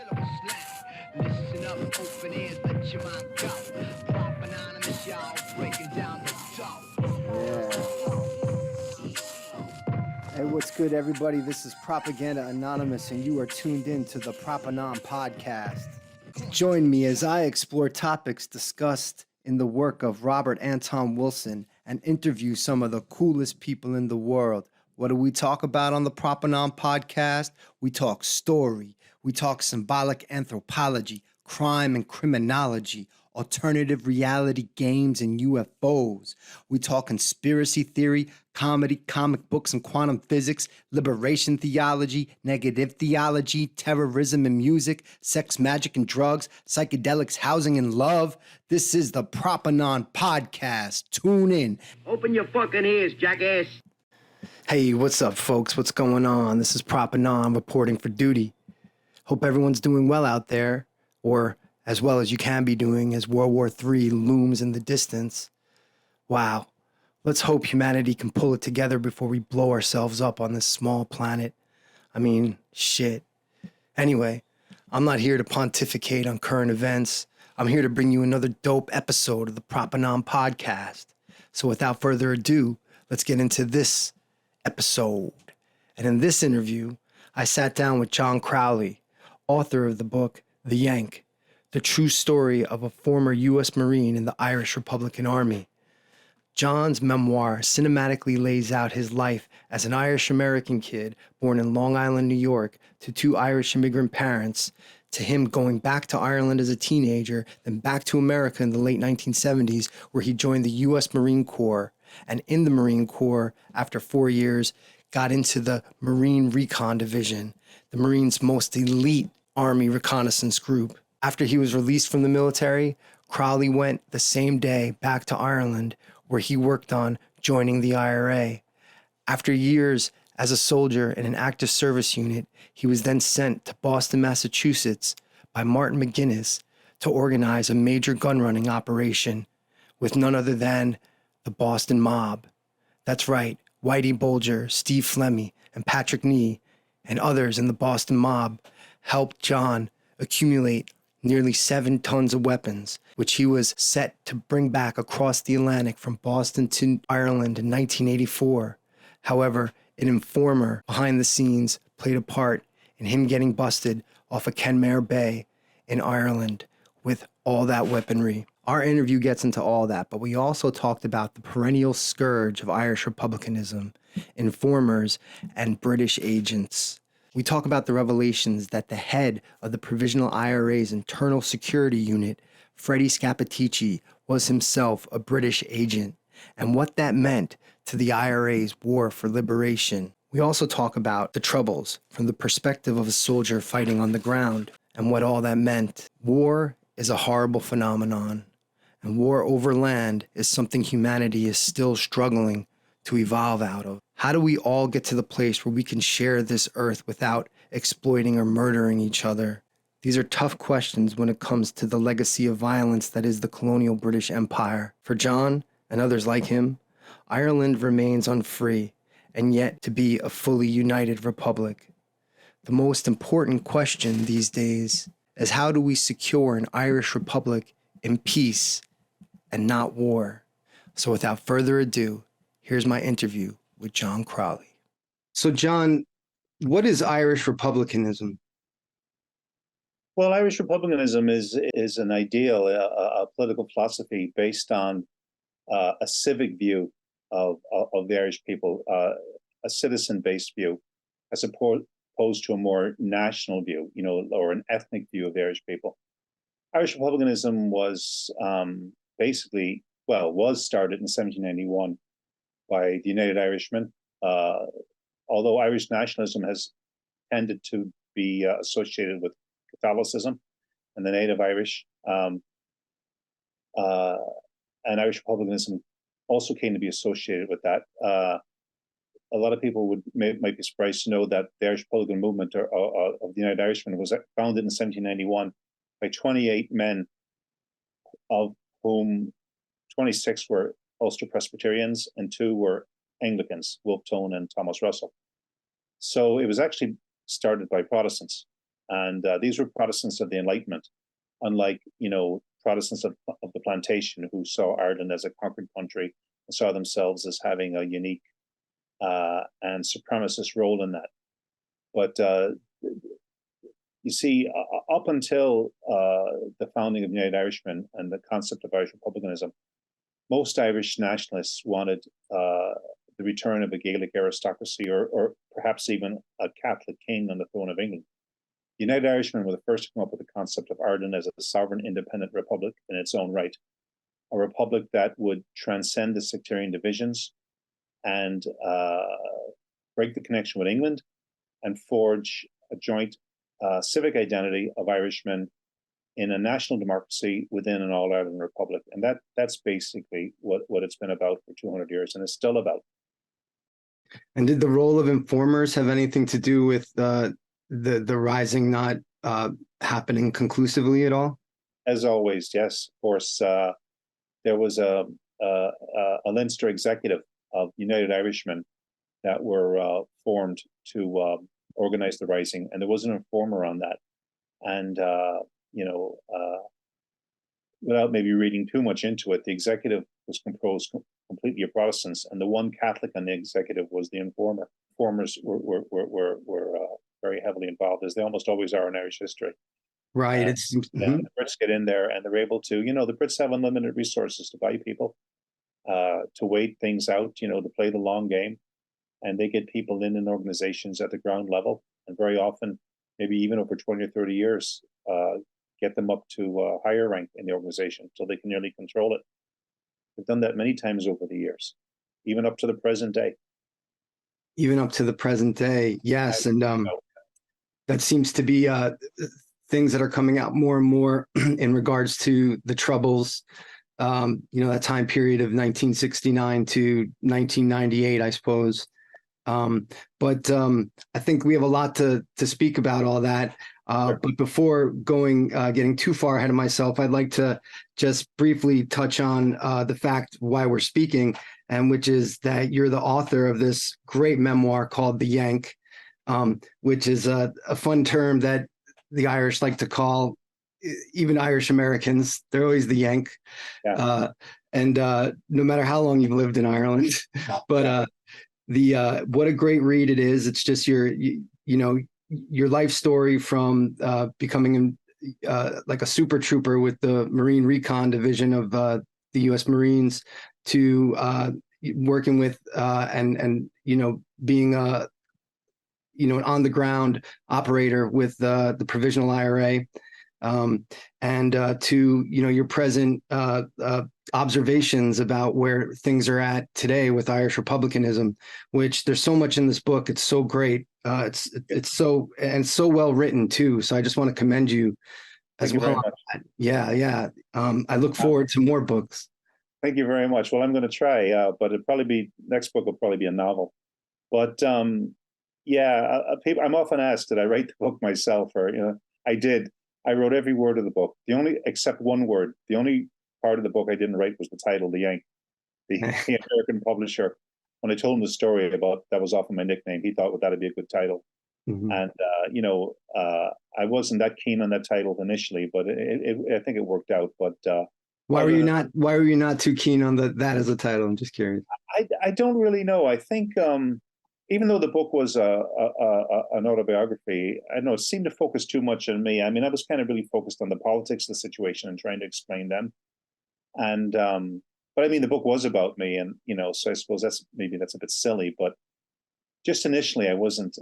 Listen up, open ears, let your mind go. Prop anonymous, y'all, breaking down the Hey, what's good, everybody? This is Propaganda Anonymous, and you are tuned in to the Propanon Podcast. Join me as I explore topics discussed in the work of Robert Anton Wilson and interview some of the coolest people in the world. What do we talk about on the Propanon Podcast? We talk story. We talk symbolic anthropology, crime and criminology, alternative reality games and UFOs. We talk conspiracy theory, comedy, comic books and quantum physics, liberation theology, negative theology, terrorism and music, sex, magic and drugs, psychedelics, housing and love. This is the Propanon Podcast. Tune in. Open your fucking ears, jackass. Hey, what's up, folks? What's going on? This is Propanon reporting for duty. Hope everyone's doing well out there, or as well as you can be doing as World War III looms in the distance. Wow. Let's hope humanity can pull it together before we blow ourselves up on this small planet. I mean, shit. Anyway, I'm not here to pontificate on current events. I'm here to bring you another dope episode of the Propanon Podcast. So without further ado, let's get into this episode. And in this interview, I sat down with John Crawley, author of the book, The Yank, the true story of a former US Marine in the Irish Republican Army. John's memoir cinematically lays out his life as an Irish-American kid born in Long Island, New York, to two Irish immigrant parents, to him going back to Ireland as a teenager, then back to America in the late 1970s, where he joined the US Marine Corps, and in the Marine Corps, after 4 years, got into the Marine Recon Division, the Marines' most elite Army reconnaissance group. After he was released from the military, Crawley went the same day back to Ireland, where he worked on joining the IRA. After years as a soldier in an active service unit, he was then sent to Boston, Massachusetts by Martin McGuinness to organize a major gun running operation with none other than the Boston Mob. That's right, Whitey Bulger, Steve Flemmi, and Patrick Nee, and others in the Boston Mob helped John accumulate nearly 7 tons of weapons, which he was set to bring back across the Atlantic from Boston to Ireland in 1984. However, an informer behind the scenes played a part in him getting busted off of Kenmare Bay in Ireland with all that weaponry. Our interview gets into all that, but we also talked about the perennial scourge of Irish republicanism, informers, and British agents. We talk about the revelations that the head of the Provisional IRA's internal security unit, Freddie Scappaticci, was himself a British agent, and what that meant to the IRA's war for liberation. We also talk about the Troubles from the perspective of a soldier fighting on the ground, and what all that meant. War is a horrible phenomenon, and war over land is something humanity is still struggling to evolve out of. How do we all get to the place where we can share this earth without exploiting or murdering each other? These are tough questions when it comes to the legacy of violence that is the colonial British Empire. For John and others like him, Ireland remains unfree and yet to be a fully united republic. The most important question these days is, how do we secure an Irish republic in peace and not war? So without further ado, here's my interview with John Crawley. So John, what is Irish republicanism? Well, Irish republicanism is an ideal, a political philosophy based on a civic view of the Irish people, a citizen-based view, as opposed to a more national view, or an ethnic view of the Irish people. Irish republicanism was was started in 1791 by the United Irishmen. Although Irish nationalism has tended to be associated with Catholicism and the native Irish, and Irish republicanism also came to be associated with that. A lot of people might be surprised to know that the Irish Republican movement of the United Irishmen was founded in 1791 by 28 men, of whom 26 were Ulster Presbyterians and 2 were Anglicans, Wolfe Tone and Thomas Russell. So it was actually started by Protestants. And these were Protestants of the Enlightenment, unlike, Protestants of the plantation who saw Ireland as a conquered country and saw themselves as having a unique and supremacist role in that. But you see, up until the founding of the United Irishmen and the concept of Irish republicanism, most Irish nationalists wanted the return of a Gaelic aristocracy, or perhaps even a Catholic king on the throne of England. The United Irishmen were the first to come up with the concept of Ireland as a sovereign, independent republic in its own right, a republic that would transcend the sectarian divisions and break the connection with England and forge a joint civic identity of Irishmen in a national democracy within an all-Ireland republic. And that's basically what it's been about for 200 years, and it's still about. And did the role of informers have anything to do with the rising not happening conclusively at all? As always, yes. Of course, there was a Leinster executive of United Irishmen that were formed to organize the rising, and there was an informer on that. And without maybe reading too much into it, the executive was composed completely of Protestants, and the one Catholic on the executive was the informer. Informers were very heavily involved, as they almost always are in Irish history. Right. The Brits get in there, and they're able to, the Brits have unlimited resources to buy people, to wait things out, to play the long game. And they get people in organizations at the ground level, and very often, maybe even over 20 or 30 years, get them up to a higher rank in the organization so they can nearly control it. They've done that many times over the years, even up to the present day. Even up to the present day, yes. And that seems to be things that are coming out more and more in regards to the Troubles, that time period of 1969 to 1998, I suppose. But I think we have a lot to speak about all that. Sure. But before getting too far ahead of myself, I'd like to just briefly touch on the fact why we're speaking, and which is that you're the author of this great memoir called The Yank, which is a fun term that the Irish like to call, even Irish Americans, they're always the Yank. Yeah. And no matter how long you've lived in Ireland, but what a great read it is. It's just your life story from becoming like a super trooper with the Marine Recon division of the US Marines to working with and being an on the ground operator with the provisional IRA, and to your present observations about where things are at today with Irish republicanism, which there's so much in this book. It's so great. It's so well written too. So I just want to commend you as Thank you well. very much. Yeah. I look forward to more books. Thank you very much. Well, I'm going to try, but next book will probably be a novel. But I'm often asked, did I write the book myself? Or, I did. I wrote every word of the book. Except one word. The only part of the book I didn't write was the title, The Yank. The American publisher, when I told him the story about that was often my nickname, he thought, well, that'd be a good title. Mm-hmm. And I wasn't that keen on that title initially, but I think it worked out. But why were you not too keen on that as a title? I'm just curious. I don't really know. I think even though the book was an autobiography, I don't know, it seemed to focus too much on me. I mean, I was kind of really focused on the politics of the situation and trying to explain them. And but I mean, the book was about me, and so I suppose that's a bit silly. But just initially, I wasn't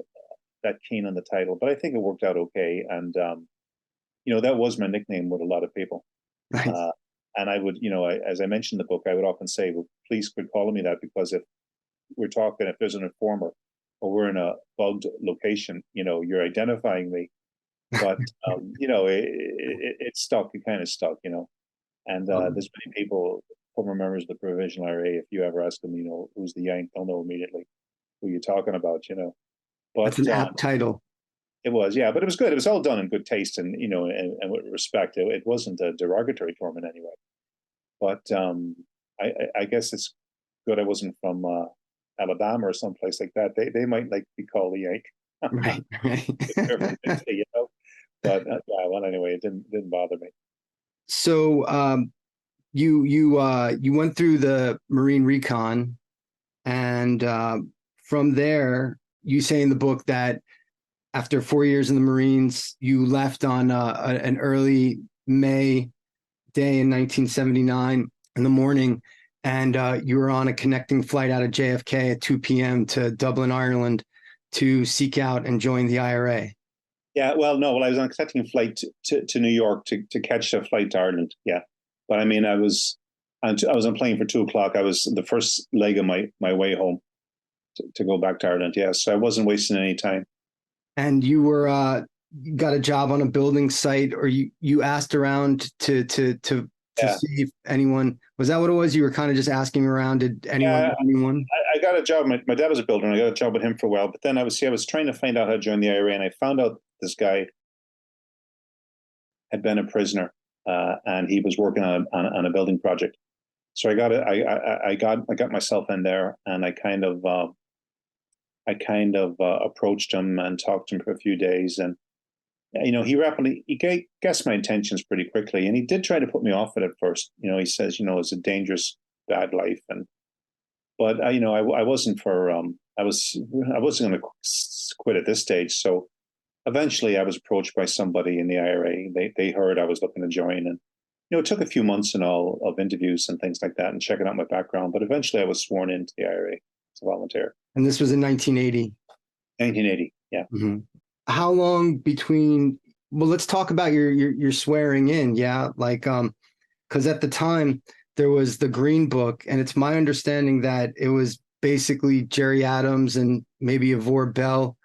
that keen on the title, but I think it worked out okay. And that was my nickname with a lot of people. Nice. And I would, as I mentioned in the book, I would often say, well, please quit calling me that, because if there's an informer or we're in a bugged location, you're identifying me. But, it stuck. It kind of stuck, And there's many people, former members of the Provisional IRA, if you ever ask them, who's the Yank, they'll know immediately who you're talking about, But that's an apt title. It was, yeah, but it was good. It was all done in good taste and, and with respect. It wasn't a derogatory term in any way. But I guess it's good I wasn't from Alabama or someplace like that. They might like to be called the Yank. Right. But yeah, well, anyway, it didn't bother me. So you went through the Marine Recon, and from there, you say in the book that after 4 years in the Marines, you left on an early May day in 1979 in the morning, and you were on a connecting flight out of JFK at 2 p.m. to Dublin, Ireland, to seek out and join the IRA. Yeah, well, no, well, I was on a connecting flight to New York to catch a flight to Ireland. Yeah, but I mean, I was on a plane for 2 o'clock. I was the first leg of my way home to go back to Ireland. Yeah, so I wasn't wasting any time. And you were got a job on a building site, or you asked around to Yeah, see if anyone, was that what it was? You were kind of just asking around, did anyone yeah. know anyone? I got a job. My dad was a builder, and I got a job with him for a while. But then I was trying to find out how to join the IRA, and I found out this guy had been a prisoner, and he was working on a building project. So I got myself in there, and I kind of approached him and talked to him for a few days, and he guessed my intentions pretty quickly, and he did try to put me off it at first. He says, it's a dangerous, bad life, and but I wasn't for I wasn't going to quit at this stage. So eventually, I was approached by somebody in the IRA. They heard I was looking to join, and it took a few months and all of interviews and things like that, and checking out my background. But eventually, I was sworn into the IRA as a volunteer. And this was in 1980. 1980. Yeah. Mm-hmm. How long between, well, let's talk about your swearing in. Yeah. Like, because at the time there was the Green Book, and it's my understanding that it was basically Jerry Adams and maybe Ivor Bell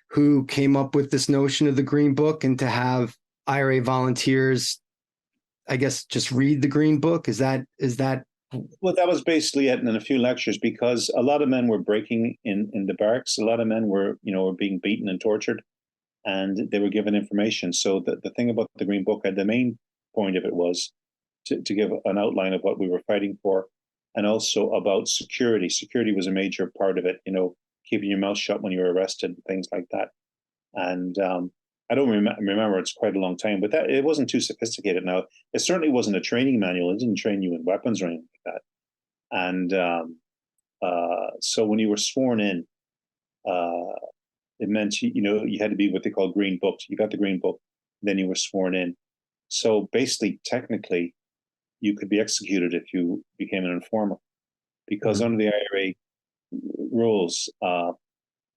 who came up with this notion of the Green Book, and to have IRA volunteers, I guess, just read the Green Book. Is that Well, that was basically it in a few lectures, because a lot of men were breaking in the barracks. A lot of men were being beaten and tortured, and they were given information. So the thing about the Green Book, the main point of it was to give an outline of what we were fighting for, and also about security. Security was a major part of it, keeping your mouth shut when you were arrested, things like that. And I don't remember, it's quite a long time, but that it wasn't too sophisticated. Now, it certainly wasn't a training manual. It didn't train you in weapons or anything like that. And so when you were sworn in, it meant you had to be what they call green booked. You got the Green Book, then you were sworn in. So basically, technically, you could be executed if you became an informer, because under the IRA rules,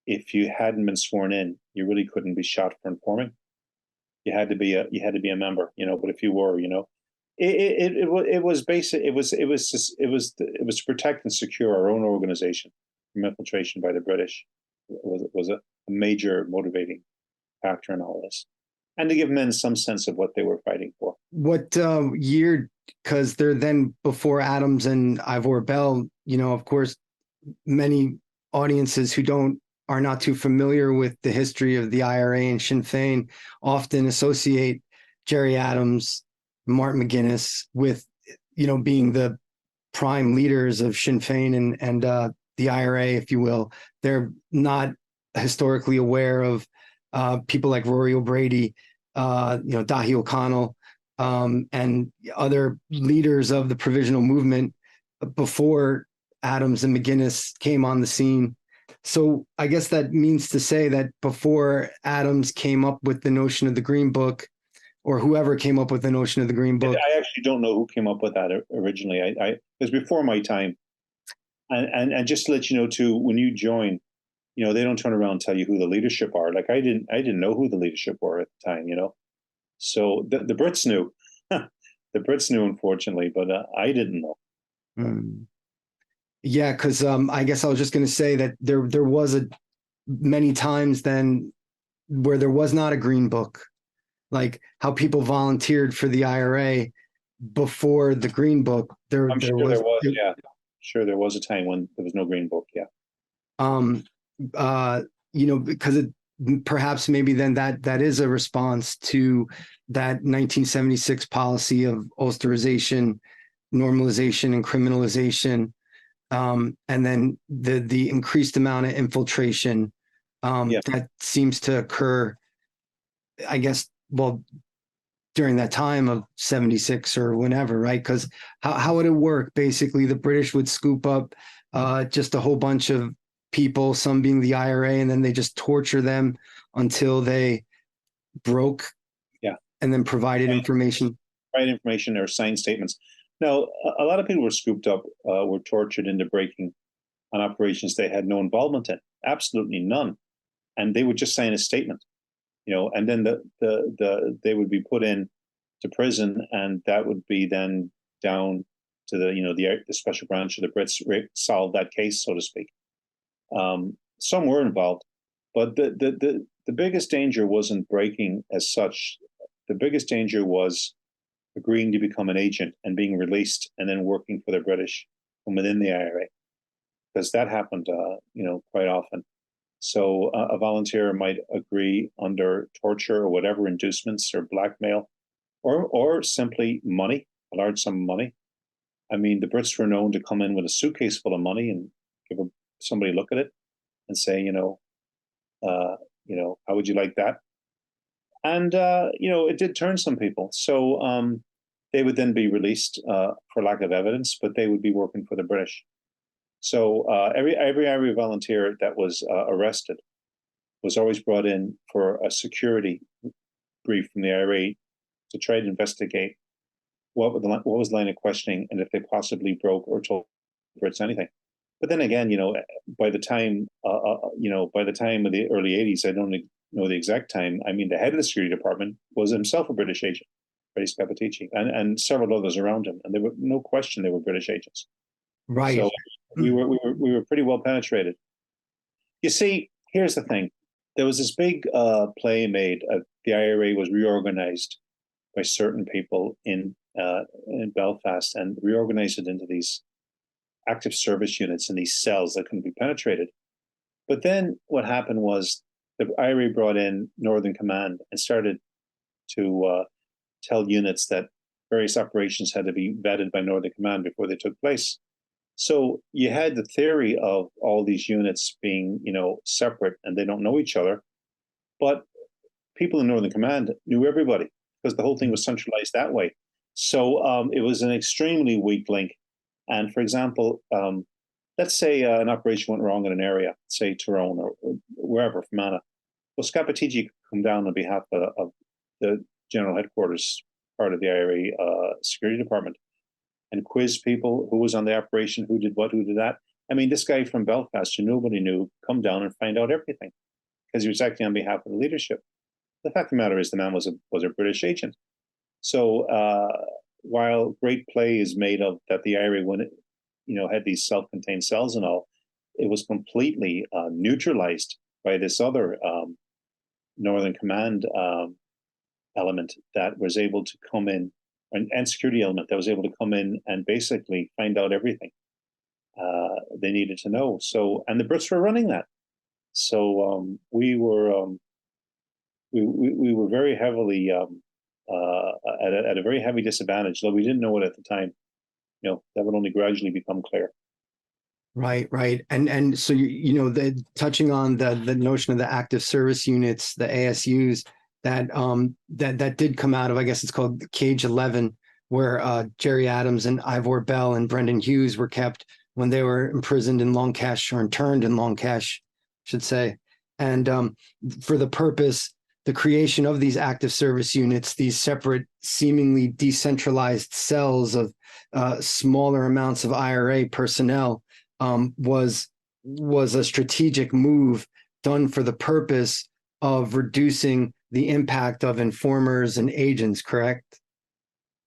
if you hadn't been sworn in, you really couldn't be shot for informing. You had to be a member, But if you were, it was basic. It was to protect and secure our own organization from infiltration by the British. It was a major motivating factor in all this, and to give men some sense of what they were fighting for. What year? Because they're then before Adams and Ivor Bell. Of course, many audiences who are not too familiar with the history of the IRA and Sinn Féin often associate Jerry Adams, Martin McGuinness with, being the prime leaders of Sinn Féin and the IRA, if you will. They're not historically aware of people like Rory O'Brady, Dahi O'Connell, and other leaders of the provisional movement before Adams and McGuinness came on the scene. So I guess that means to say that before Adams came up with the notion of the Green Book, or whoever came up with the notion of the Green Book. I actually don't know who came up with that originally. It was before my time. And just to let you know too, when you join, they don't turn around and tell you who the leadership are. Like I didn't know who the leadership were at the time, So the Brits knew. The Brits knew, unfortunately, but I didn't know. Yeah, because I guess I was just going to say that there was many times then where there was not a Green Book, like how people volunteered for the IRA before the Green Book. I'm sure there was, yeah. Sure, there was a time when there was no Green Book, yeah. Because perhaps maybe then that is a response to that 1976 policy of ulsterization, normalization, and criminalization. And then the increased amount of infiltration that seems to occur, I guess, well, during that time of 76 or whenever, right? Because how would it work? Basically, the British would scoop up just a whole bunch of people, some being the IRA, and then they just torture them until they broke, Yeah. and then provided information. Right information or signed statements. Now, a lot of people were scooped up, were tortured into breaking on operations they had no involvement in, absolutely none, and they would just sign a statement, and then they would be put in to prison, and that would be then down to the special branch of the Brits solve that case, so to speak. Some were involved, but the biggest danger wasn't breaking as such. The biggest danger was agreeing to become an agent and being released and then working for the British from within the IRA, because that happened, quite often. So a volunteer might agree under torture or whatever, inducements or blackmail, or simply money, a large sum of money. I mean, the Brits were known to come in with a suitcase full of money and give somebody a look at it and say, how would you like that? And it did turn some people. So they would then be released for lack of evidence, but they would be working for the British. So every IRA volunteer that was arrested was always brought in for a security brief from the IRA to try to investigate what was the line of questioning and if they possibly broke or told the Brits anything. But then again, by the time by the time of the early '80s, I don't know the exact time. I mean, the head of the security department was himself a British agent, Freddie Scappaticci, and several others around him, and there were no question they were British agents. Right. So we were pretty well penetrated. You see, here's the thing: there was this big play made. The IRA was reorganized by certain people in Belfast and reorganized it into these active service units in these cells that couldn't be penetrated. But then what happened was the IRA brought in Northern Command and started to tell units that various operations had to be vetted by Northern Command before they took place. So you had the theory of all these units being, separate and they don't know each other, but people in Northern Command knew everybody because the whole thing was centralized that way. So it was an extremely weak link. And for example, let's say an operation went wrong in an area, say Tyrone or wherever, Fermanagh. Well, Scappaticci could come down on behalf of the general headquarters part of the IRA security department and quiz people who was on the operation, who did what, who did that. I mean, this guy from Belfast who nobody knew, come down and find out everything because he was acting on behalf of the leadership. The fact of the matter is the man was a British agent. So while great play is made of that the IRA, when it, had these self-contained cells and all, it was completely neutralized by this other Northern Command element that was able to come in, and security element that was able to come in and basically find out everything they needed to know. So, and the Brits were running that. So we were very heavily at a very heavy disadvantage, though we didn't know it at the time. That would only gradually become clear. Right. And so touching on the notion of the active service units, the ASUs, that did come out of, I guess it's called Cage 11, where Jerry Adams and Ivor Bell and Brendan Hughes were kept when they were imprisoned in Long Cash, or interned in Long Cash, should say. And for the purpose, the creation of these active service units, these separate, seemingly decentralized cells of smaller amounts of IRA personnel, was a strategic move done for the purpose of reducing the impact of informers and agents, correct?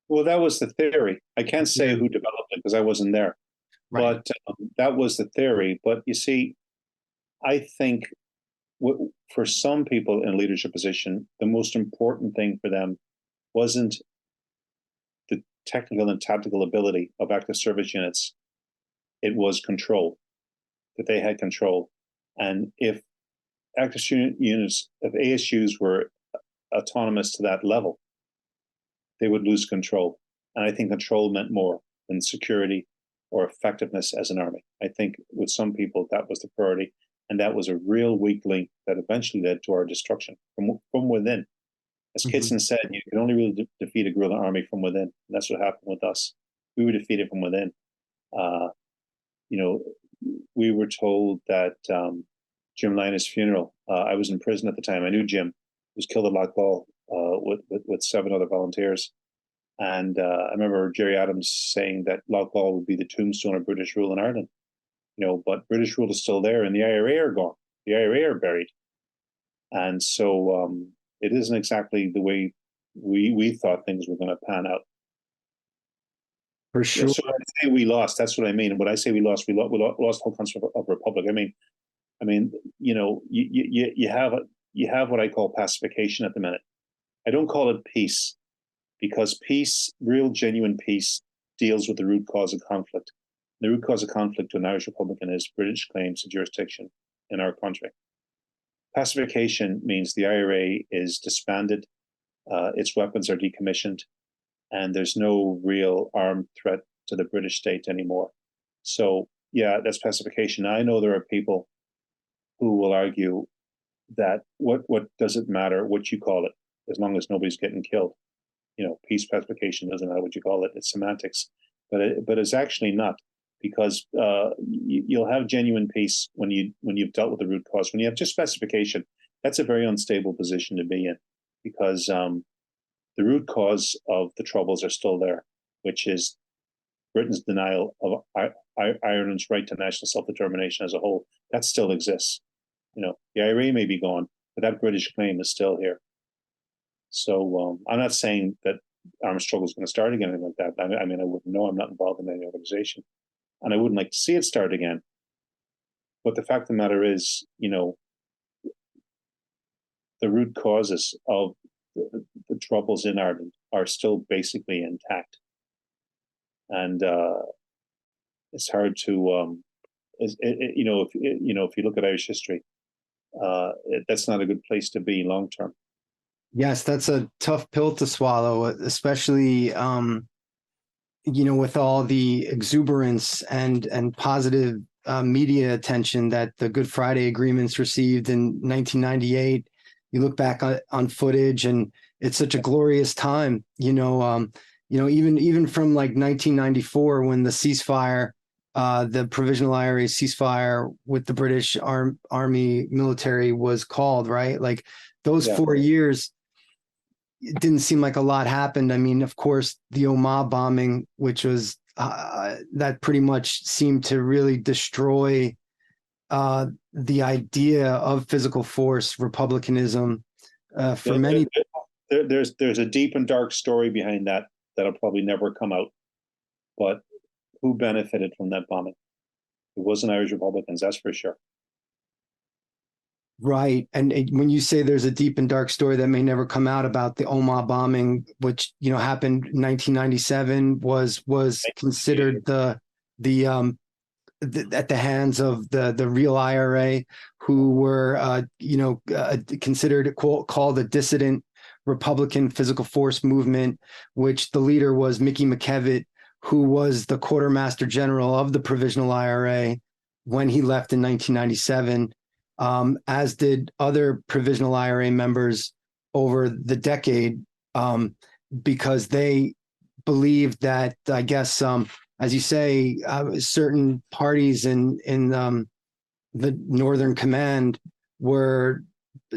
Well, that was the theory. I can't say who developed it because I wasn't there, right. But that was the theory. But you see, I think for some people in a leadership position, the most important thing for them wasn't the technical and tactical ability of active service units. It was control, that they had control. And if active units, if ASUs were autonomous to that level, they would lose control. And I think control meant more than security or effectiveness as an army. I think with some people, that was the priority. And that was a real weak link that eventually led to our destruction from within, As Kitson said, you can only really defeat a guerrilla army from within. And that's what happened with us. We were defeated from within. You know, we were told that Jim Linus' funeral. I was in prison at the time. I knew Jim. He was killed at Lochball with 7 other volunteers. And I remember Jerry Adams saying that Lochball would be the tombstone of British rule in Ireland. You know, but British rule is still there, and the IRA are gone. The IRA are buried, and so it isn't exactly the way we thought things were going to pan out. For sure. Yeah, so when I say we lost, that's what I mean. And when I say we lost the whole concept of republic. I mean, you know, you have what I call pacification at the minute. I don't call it peace, because peace, real genuine peace, deals with the root cause of conflict. The root cause of conflict to an Irish Republican is British claims to jurisdiction in our country. Pacification means the IRA is disbanded, its weapons are decommissioned, and there's no real armed threat to the British state anymore. So, yeah, that's pacification. I know there are people who will argue that what does it matter what you call it, as long as nobody's getting killed? You know, peace, pacification, doesn't matter what you call it. It's semantics, but it's actually not. Because you'll have genuine peace when you've dealt with the root cause. When you have just pacification, that's a very unstable position to be in, because the root cause of the troubles are still there, which is Britain's denial of Ireland's right to national self-determination as a whole. That still exists. You know, the IRA may be gone, but that British claim is still here. So I'm not saying that armed struggle is going to start again, anything like that. I mean, I wouldn't know. I'm not involved in any organization. And I wouldn't like to see it start again. But the fact of the matter is, you know, the root causes of the troubles in Ireland are still basically intact. And it's hard to, you know, if you look at Irish history, that's not a good place to be long term. Yes, that's a tough pill to swallow, especially you know, with all the exuberance and positive media attention that the Good Friday agreements received in 1998. You look back on footage, and it's such a glorious time. You know, even from like 1994, when the ceasefire, the provisional IRA ceasefire with the British Army military was called, right? Like those 4 years, it didn't seem like a lot happened. I mean, of course, the Omagh bombing, which was that pretty much seemed to really destroy the idea of physical force, republicanism for many. There's a deep and dark story behind that that'll probably never come out. But who benefited from that bombing? It wasn't Irish Republicans, that's for sure. Right. And when you say there's a deep and dark story that may never come out about the Omagh bombing, which, you know, happened in 1997, was considered the at the hands of the real IRA, who were, considered called a dissident Republican physical force movement, which the leader was Mickey McKevitt, who was the quartermaster general of the provisional IRA when he left in 1997. As did other provisional IRA members over the decade, because they believed that, I guess, as you say, certain parties in the Northern Command were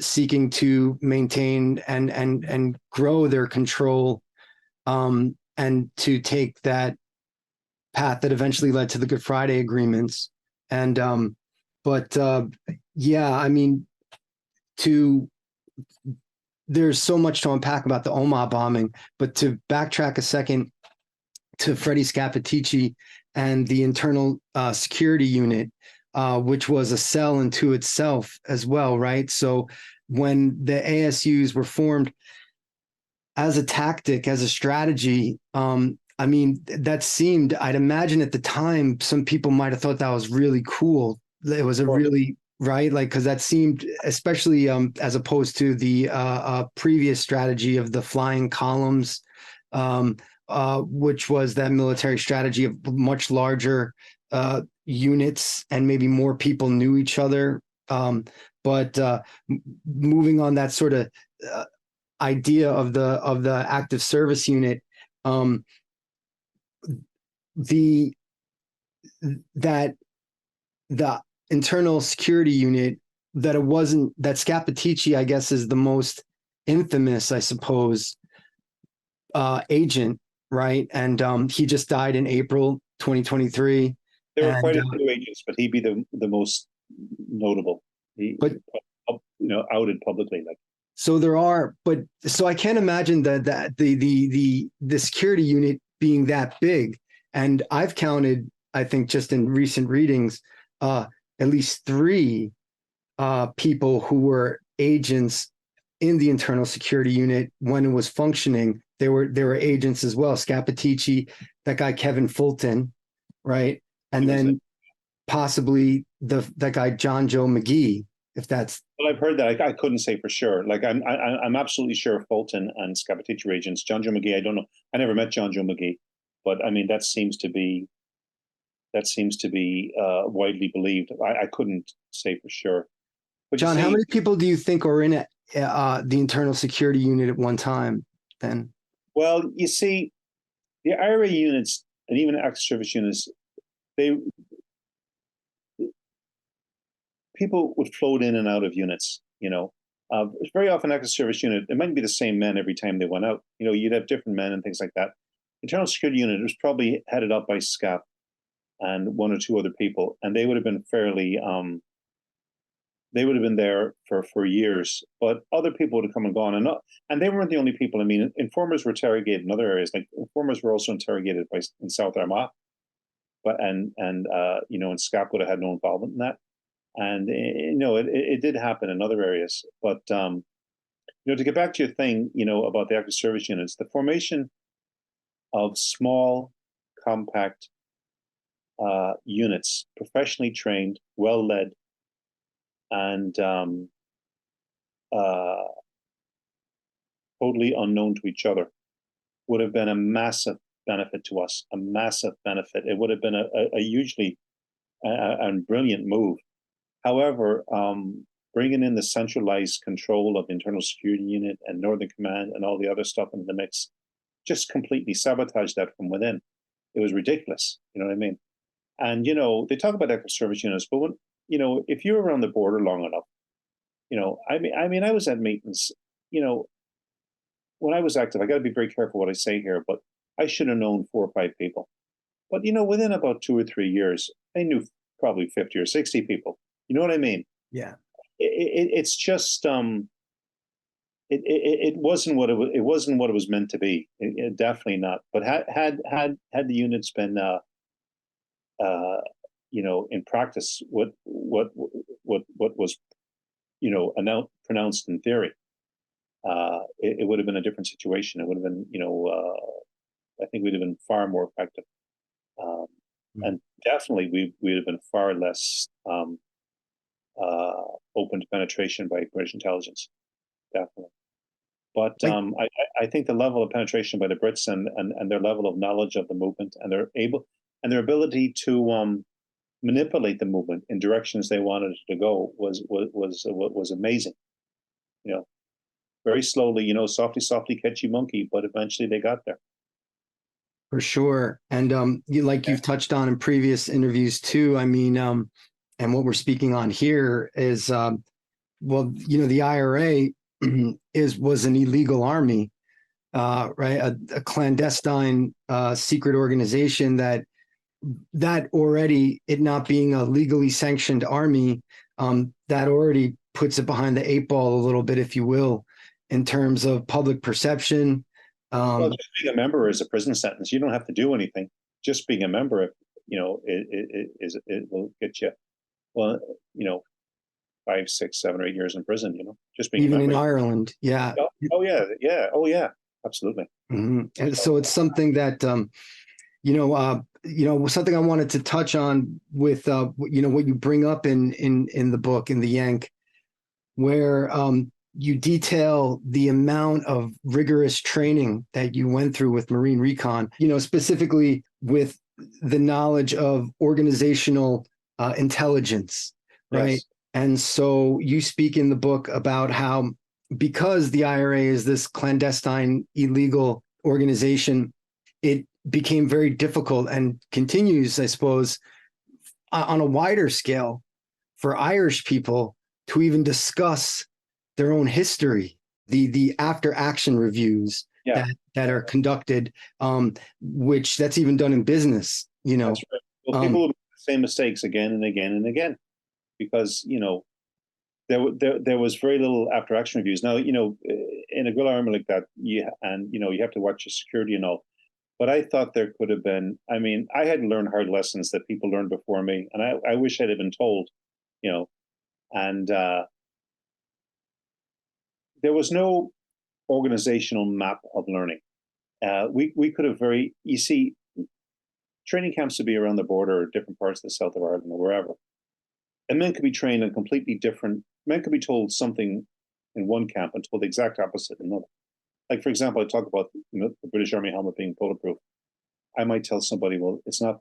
seeking to maintain and grow their control, and to take that path that eventually led to the Good Friday agreements. And yeah, I mean, there's so much to unpack about the Omagh bombing, but to backtrack a second to Freddie Scappaticci and the internal security unit, which was a cell unto itself as well, right? So when the ASUs were formed as a tactic, as a strategy, I mean, that seemed, I'd imagine at the time, some people might have thought that was really cool. It was a really, right? Like, because that seemed, especially as opposed to the previous strategy of the flying columns, which was that military strategy of much larger units and maybe more people knew each other. But moving on that sort of idea of the active service unit, the that the internal security unit, that it wasn't, that Scappaticci, I guess, is the most infamous, I suppose, agent, right? And he just died in April 2023. There were And quite a few agents, but he'd be the most notable. He, but outed publicly, like. so there are, but so I can't imagine that the security unit being that big. And I've counted, I think, just in recent readings, at least three people who were agents in the internal security unit when it was functioning. They were agents as well. Scappaticci, that guy Kevin Fulton, right? And then possibly that guy John Joe McGee, if that's. Well, I've heard that. I couldn't say for sure. Like I'm absolutely sure Fulton and Scappaticci were agents. John Joe McGee, I don't know. I never met John Joe McGee, but I mean that seems to be widely believed. I couldn't say for sure. But John, how many people do you think are in the internal security unit at one time then? Well, you see, the IRA units and even active service units, people would float in and out of units, very often active service unit, it mightn't be the same men every time they went out. You'd have different men and things like that. Internal security unit was probably headed up by SCAP and one or two other people, and they would have been fairly, they would have been there for years, but other people would have come and gone, and they weren't the only people. I mean, informers were interrogated in other areas. Like informers were also interrogated in South Armagh, and SCAP would have had no involvement in that. And it did happen in other areas. But to get back to your thing, about the active service units, the formation of small, compact units, professionally trained, well led, and totally unknown to each other, would have been a massive benefit to us. A massive benefit. It would have been a hugely and brilliant move. However, bringing in the centralized control of the internal security unit and Northern Command and all the other stuff into the mix just completely sabotaged that from within. It was ridiculous. You know what I mean? And, they talk about active service units, but when, if you're around the border long enough, I was at meetings, when I was active, I got to be very careful what I say here, but I should have known 4 or 5 people. But, within about 2 or 3 years, I knew probably 50 or 60 people. You know what I mean? Yeah. It's just it wasn't what it wasn't what it was meant to be. Definitely not. But had the units been in practice what was pronounced in theory, it would have been a different situation. It would have been I think we'd have been far more effective, and definitely we'd have been far less open to penetration by British intelligence, definitely. But I think the level of penetration by the Brits and their level of knowledge of the movement and their ability to manipulate the movement in directions they wanted it to go was amazing. Very slowly, softly catch you monkey, but eventually they got there. For sure. And you've touched on in previous interviews too. I mean, and what we're speaking on here is, the IRA was an illegal army, right? A clandestine secret organization that already, it not being a legally sanctioned army, that already puts it behind the 8 ball a little bit, if you will, in terms of public perception. Well, just being a member is a prison sentence. You don't have to do anything. Just being a member, it will get you, 5, 6, 7, or 8 years in prison. Just being even a member. In Ireland, yeah. Oh yeah, absolutely. Mm-hmm. And so it's something that something I wanted to touch on with what you bring up in the book, in the Yank, where you detail the amount of rigorous training that you went through with Marine Recon, specifically with the knowledge of organizational intelligence, right? Yes. And so you speak in the book about how, because the IRA is this clandestine, illegal organization, it became very difficult and continues, I suppose, on a wider scale for Irish people to even discuss their own history, the after action reviews Yeah, that are conducted, which that's even done in business, you know. that's right. Well, people will make the same mistakes again and again and again because there was very little after action reviews. Now, in a guerrilla army like that, you have to watch your security and all. But I thought there could have been. I mean, I had learned hard lessons that people learned before me, and I wish I'd have been told. And there was no organizational map of learning. We could have you see, training camps to be around the border or different parts of the south of Ireland or wherever. And men could be trained in completely different, men could be told something in one camp and told the exact opposite in another. Like, for example, I talk about the British Army helmet being bulletproof. I might tell somebody, well, it's not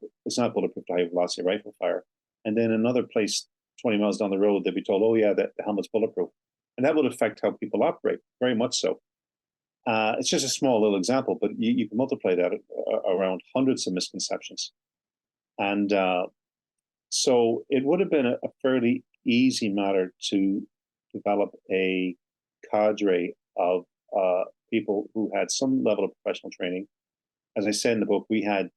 bulletproof to high velocity rifle fire. And then another place 20 miles down the road, they'd be told, oh, yeah, the helmet's bulletproof. And that would affect how people operate, very much so. It's just a small little example, but you can multiply that around hundreds of misconceptions. And so it would have been a fairly easy matter to develop a cadre of people who had some level of professional training. As I said in the book, we had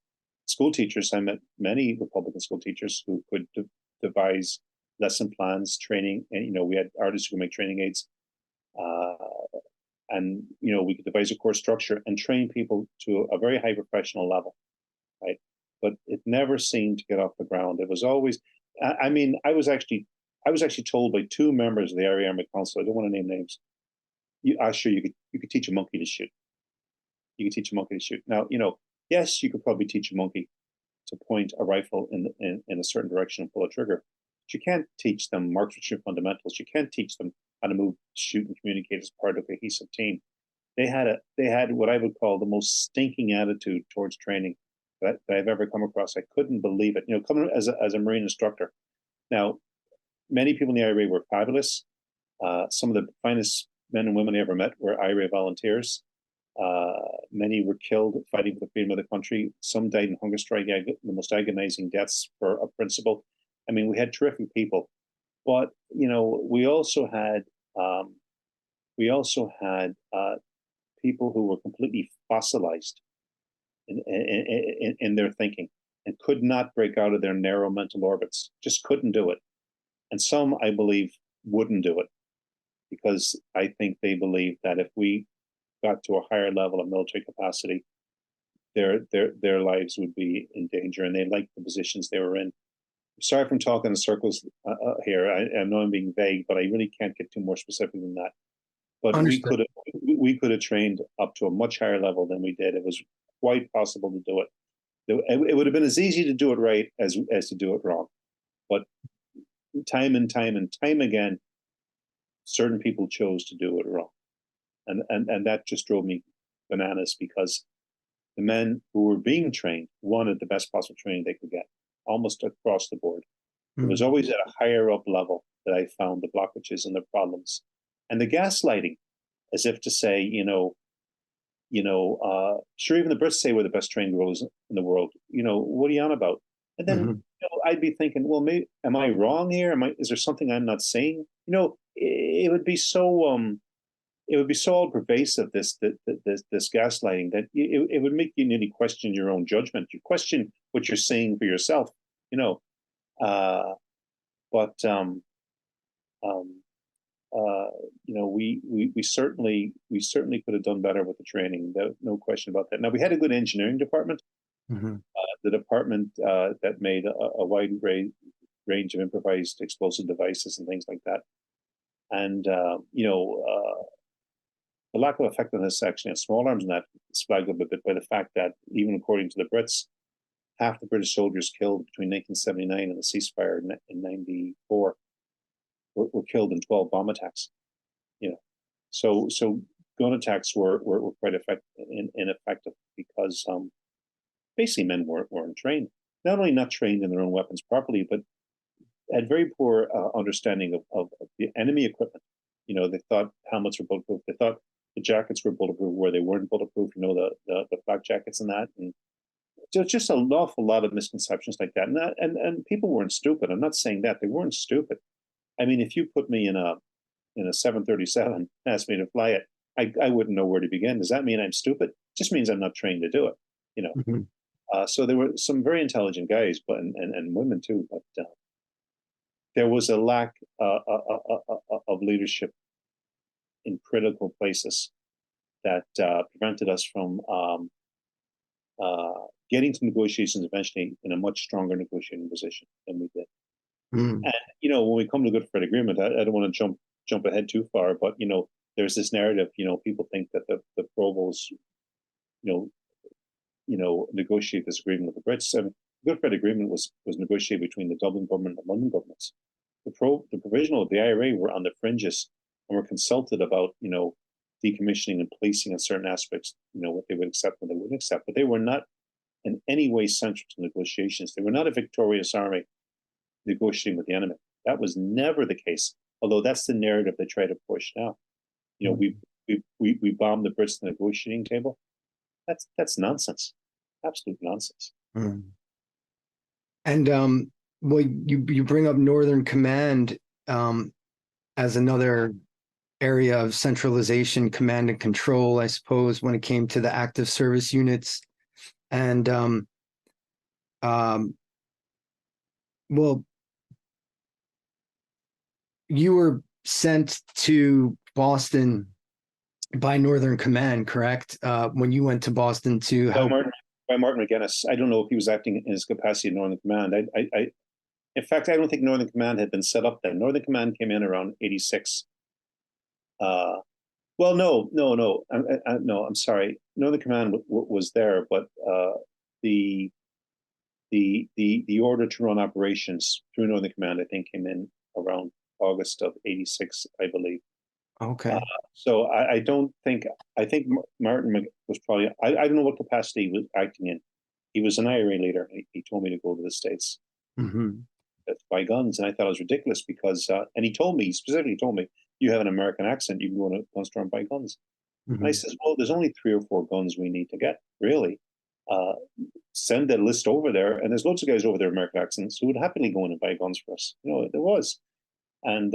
school teachers. I met many Republican school teachers who could devise lesson plans, training, and we had artists who could make training aids, and we could devise a course structure and train people to a very high professional level, right? But it never seemed to get off the ground. It was always, I mean, I was actually told by two members of the IRA Army Council, I don't want to name names, you could teach a monkey to shoot. You could teach a monkey to shoot. Now, yes, you could probably teach a monkey to point a rifle in a certain direction and pull a trigger. But you can't teach them marksmanship fundamentals. You can't teach them how to move, shoot, and communicate as part of a cohesive team. They had what I would call the most stinking attitude towards training that I've ever come across. I couldn't believe it. Coming as a Marine instructor. Now, many people in the IRA were fabulous. Some of the finest men and women I ever met were IRA volunteers. Many were killed fighting for the freedom of the country. Some died in hunger strike, the most agonizing deaths for a principle. I mean, we had terrific people, but we also had people who were completely fossilized in their thinking and could not break out of their narrow mental orbits. Just couldn't do it, and some, I believe, wouldn't do it because I think they believe that if we got to a higher level of military capacity, their lives would be in danger, and they liked the positions they were in. Sorry if I'm talking in circles here. I know I'm being vague, but I really can't get too more specific than that. But Understood. we could have trained up to a much higher level than we did. It was quite possible to do it. It would have been as easy to do it right as to do it wrong. But time and time again, certain people chose to do it wrong. And that just drove me bananas because the men who were being trained wanted the best possible training they could get, almost across the board. It was always at a higher up level that I found the blockages and the problems. And the gaslighting, as if to say, sure, even the Brits say we're the best trained guerrillas in the world. What are you on about? And then I'd be thinking, well, maybe, am I wrong here? Is there something I'm not saying? It would be so all pervasive, this gaslighting, that it would make you nearly question your own judgment. You question what you're saying for yourself, but we certainly could have done better with the training. No question about that. Now, we had a good engineering department, the department that made a wide range of improvised explosive devices and things like that. And the lack of effectiveness actually in small arms and that is flagged up a bit by the fact that even according to the Brits, half the British soldiers killed between 1979 and the ceasefire in 94 were killed in 12 bomb attacks. So gun attacks were quite ineffective because basically men weren't trained. Not only not trained in their own weapons properly, but had very poor understanding of the enemy equipment. They thought helmets were bulletproof. They thought the jackets were bulletproof where they weren't bulletproof. The flak jackets and that, and there's just an awful lot of misconceptions like that. And people weren't stupid. I'm not saying that they weren't stupid. I mean, if you put me in a 737 and asked me to fly it, I wouldn't know where to begin. Does that mean I'm stupid? It just means I'm not trained to do it. Mm-hmm. So there were some very intelligent guys, but and women too. But there was a lack of leadership in critical places that prevented us from getting to negotiations eventually in a much stronger negotiating position than we did. Mm-hmm. And when we come to a good faith agreement, I don't want to jump ahead too far, but there's this narrative. People think that the Provos, negotiate this agreement with the Brits. I mean, the good faith agreement was negotiated between the Dublin government and the London governments. The provisional of the IRA were on the fringes and were consulted about decommissioning and policing in certain aspects. What they would accept and they wouldn't accept, but they were not in any way central to negotiations. They were not a victorious army negotiating with the enemy. That was never the case. Although that's the narrative they try to push now. We bombed the Brits at the negotiating table. That's nonsense. Absolute nonsense. Mm. And well, you bring up Northern Command as another area of centralization, command and control, I suppose, when it came to the active service units. And well, you were sent to Boston by Northern Command, correct? When you went to Boston to help. By Martin McGuinness. I don't know if he was acting in his capacity in Northern Command. In fact, I don't think Northern Command had been set up then. Northern Command came in around '86. Well, no. I'm sorry. Northern Command was there, but the order to run operations through Northern Command, I think, came in around August of '86, I believe. Okay. So I don't think. I think Martin was probably. I don't know what capacity he was acting in. He was an IRA leader. He told me to go to the States Mm-hmm. to buy guns, and I thought it was ridiculous because. And he specifically told me, "You have an American accent. You can go to a gun store and buy guns." Mm-hmm. And I says, "Well, there's only 3 or 4 guns we need to get. Really, send that list over there, and there's loads of guys over there with American accents who would happily go in and buy guns for us. There was, and."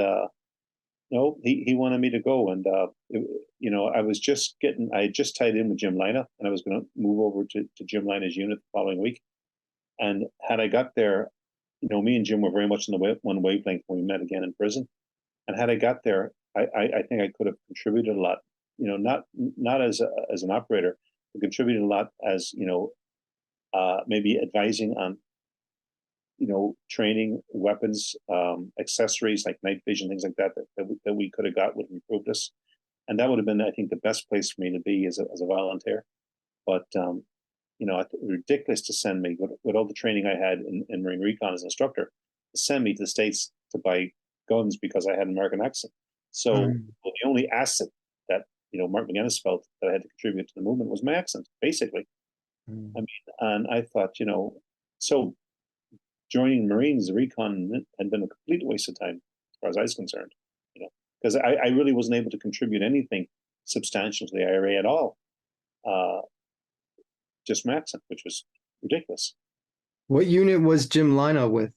No, he wanted me to go, and I was I had just tied in with Jim Lina, and I was going to move over to Jim Lina's unit the following week. And had I got there, me and Jim were very much in the one wavelength when we met again in prison. And had I got there, I think I could have contributed a lot. Not as an operator, but contributed a lot as maybe advising on training, weapons, accessories like night vision, things like that we could have got would have improved us. And that would have been, I think, the best place for me to be as a volunteer. But, ridiculous to send me with all the training I had in Marine Recon as an instructor, to send me to the States to buy guns because I had an American accent. So the only asset that, Mark McGuinness felt that I had to contribute to the movement was my accent, basically. I mean, and I thought, so joining Marines, the recon had been a complete waste of time as far as I was concerned, because I really wasn't able to contribute anything substantial to the IRA at all. Just my accent, which was ridiculous. What unit was Jim Lina with?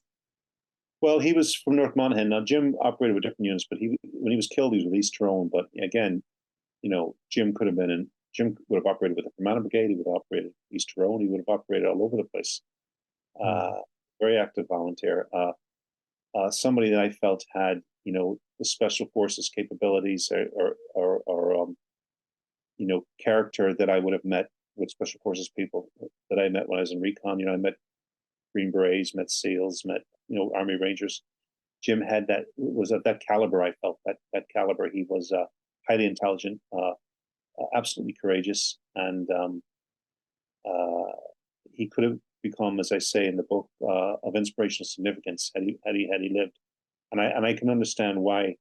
Well, he was from North Monaghan. Now, Jim operated with different units, but when he was killed, he was with East Tyrone. But again, Jim would have operated with the Fermanagh Brigade. He would have operated East Tyrone. He would have operated all over the place. Very active volunteer, somebody that I felt had, the special forces capabilities or character that I would have met with special forces people that I met when I was in recon. I met Green Berets, met SEALs, met, Army Rangers. Jim was at that caliber. I felt that caliber. He was highly intelligent, absolutely courageous, and he could have become, as I say in the book, of inspirational significance had he lived, and I can understand why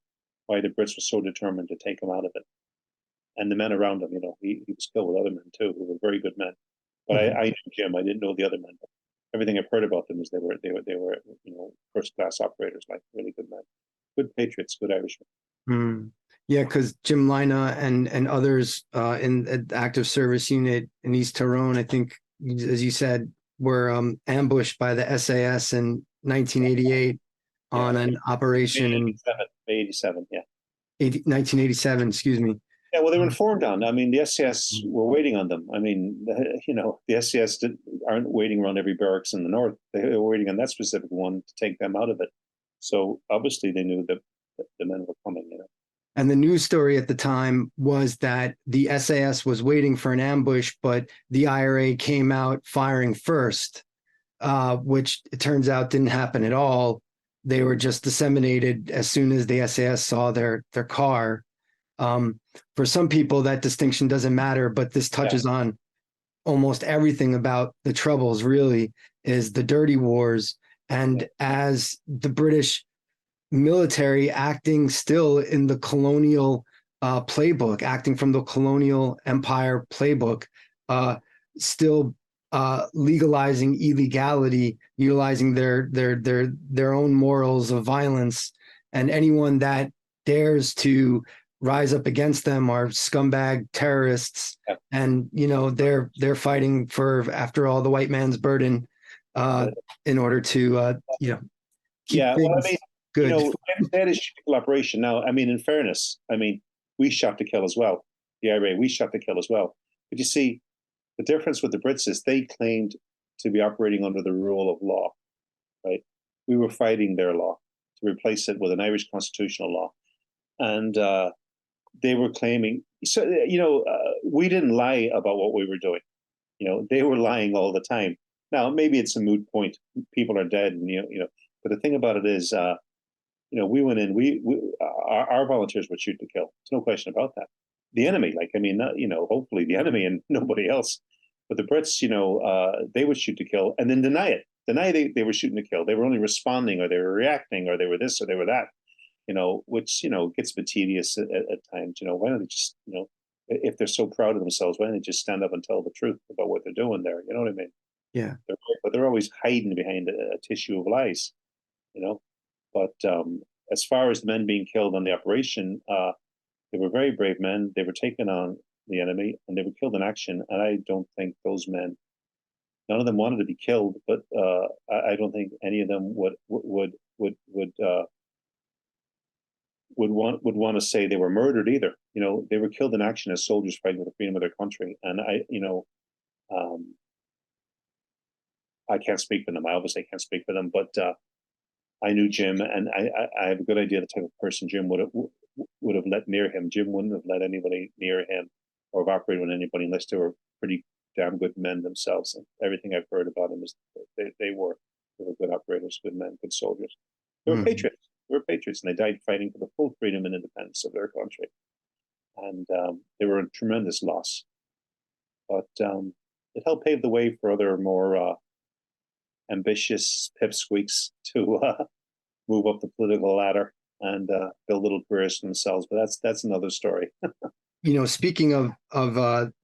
the Brits were so determined to take him out of it, and the men around him. He was killed with other men too, who were very good men. But I knew Jim. I didn't know the other men. But everything I've heard about them is they were first class operators, like really good men, good patriots, good Irishmen. Yeah, because Jim Lina and others in the active service unit in East Tyrone, I think, as you said, were ambushed by the SAS in 1988 Yeah, on an operation in 87, yeah. 1987. Excuse me. Yeah, well, they were informed on. I mean, the SCS were waiting on them. I mean, the SCS aren't waiting around every barracks in the north. They were waiting on that specific one to take them out of it. So obviously, they knew that the men were coming. And the news story at the time was that the SAS was waiting for an ambush, but the IRA came out firing first, which it turns out didn't happen at all. They were just disseminated as soon as the SAS saw their car. For some people, that distinction doesn't matter, but this touches on almost everything about the Troubles, really, is the dirty wars. And as the British military acting still in the colonial playbook, acting from the colonial empire playbook, still legalizing illegality, utilizing their own morals of violence, and anyone that dares to rise up against them are scumbag terrorists. And they're fighting for, after all, the white man's burden, in order to keep Yeah, well, I mean, good. that is a operation. Now, I mean, in fairness, I mean, we shot to kill as well. The IRA, we shot to kill as well. But you see, the difference with the Brits is they claimed to be operating under the rule of law, right? We were fighting their law to replace it with an Irish constitutional law. And they were claiming, so, we didn't lie about what we were doing. They were lying all the time. Now, maybe it's a moot point. People are dead, and but the thing about it is, we went in. Our volunteers would shoot to kill. There's no question about that. The enemy, hopefully the enemy and nobody else. But the Brits, they would shoot to kill and then deny it. Deny they were shooting to kill. They were only responding, or they were reacting, or they were this, or they were that. Which gets a bit tedious at times. Why don't they just, if they're so proud of themselves, why don't they just stand up and tell the truth about what they're doing there? You know what I mean? Yeah. But they're always hiding behind a tissue of lies. But as far as the men being killed on the operation, they were very brave men. They were taking on the enemy, and they were killed in action. And I don't think those men, none of them wanted to be killed, but I don't think any of them would want to say they were murdered either. They were killed in action as soldiers fighting for the freedom of their country. And I can't speak for them. I obviously can't speak for them, but I knew Jim, and I have a good idea the type of person Jim would have let near him. Jim wouldn't have let anybody near him or have operated with anybody unless they were pretty damn good men themselves. And everything I've heard about them is they were good operators, good men, good soldiers. They were patriots. They were patriots, and they died fighting for the full freedom and independence of their country. And they were a tremendous loss. But it helped pave the way for other more ambitious pipsqueaks to move up the political ladder and build little careers for themselves. But that's another story. Speaking of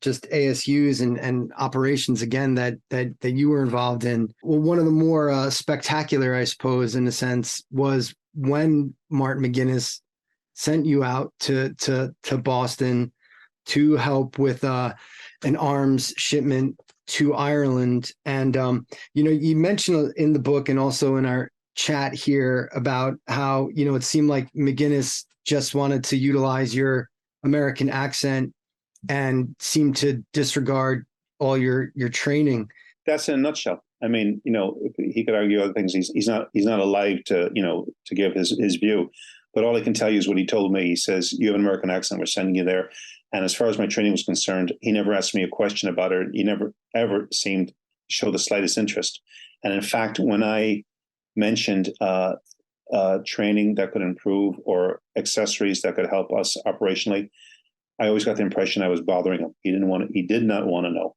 just ASUs and operations again that you were involved in, well, one of the more spectacular, I suppose, in a sense, was when Martin McGuinness sent you out to Boston to help with an arms shipment to Ireland. And you mentioned in the book and also in our chat here about how it seemed like McGuinness just wanted to utilize your American accent and seemed to disregard all your training. That's in a nutshell. I mean, he could argue other things. He's not alive to to give his view. But all I can tell you is what he told me. He says, "You have an American accent. We're sending you there." And as far as my training was concerned, he never asked me a question about it. He never ever seemed to show the slightest interest. And in fact, when I mentioned training that could improve or accessories that could help us operationally, I always got the impression I was bothering him. He did not want to know.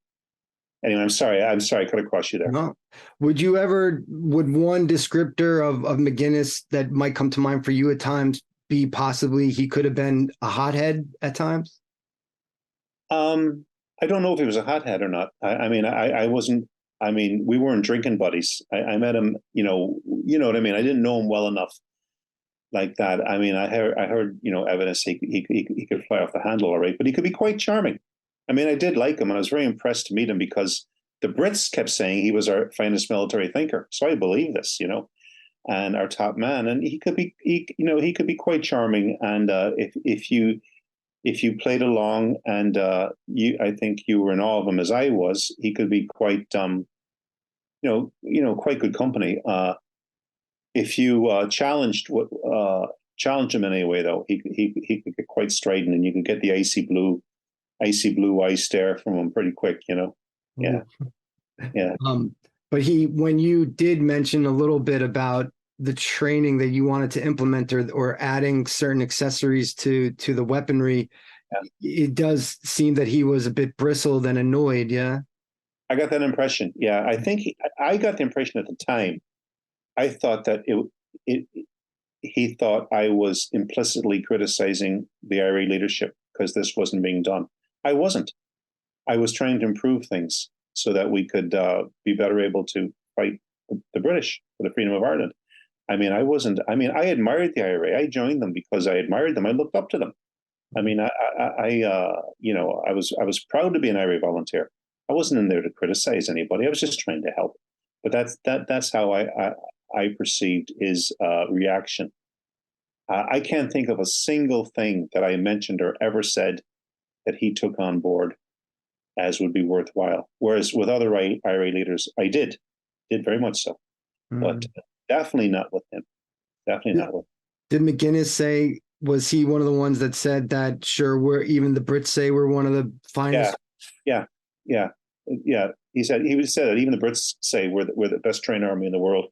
Anyway, I'm sorry. I cut across you there. No. Would one descriptor of McGuinness that might come to mind for you at times be possibly he could have been a hothead at times? I don't know if he was a hothead or not. I wasn't. I mean, we weren't drinking buddies. I met him. You know what I mean. I didn't know him well enough like that. I mean, I heard, evidence he could fly off the handle all right, but he could be quite charming. I mean, I did like him, and I was very impressed to meet him because the Brits kept saying he was our finest military thinker. So I believe this, and our top man, and he could be quite charming. And if you played along, and I think you were in awe of him as I was, he could be quite quite good company. If you challenged him in any way, though, he could get quite strident, and you could get the icy blue eye stare from him pretty quick. Yeah, yeah. But when you did mention a little bit about the training that you wanted to implement, or adding certain accessories to the weaponry, it does seem that he was a bit bristled and annoyed. Yeah, I got that impression. Yeah, I think I got the impression at the time. I thought that he thought I was implicitly criticizing the IRA leadership because this wasn't being done. I wasn't. I was trying to improve things so that we could be better able to fight the British for the freedom of Ireland. I mean, I wasn't. I mean, I admired the IRA. I joined them because I admired them. I looked up to them. I mean, I was proud to be an IRA volunteer. I wasn't in there to criticize anybody. I was just trying to help. But that's how I perceived his reaction. I can't think of a single thing that I mentioned or ever said that he took on board as would be worthwhile. Whereas with other IRA leaders, I did very much so. But definitely not with him. Definitely not with him. Did McGuinness say, was he one of the ones that said that, sure, even the Brits say we're one of the finest? Yeah. He said that even the Brits say we're the best trained army in the world.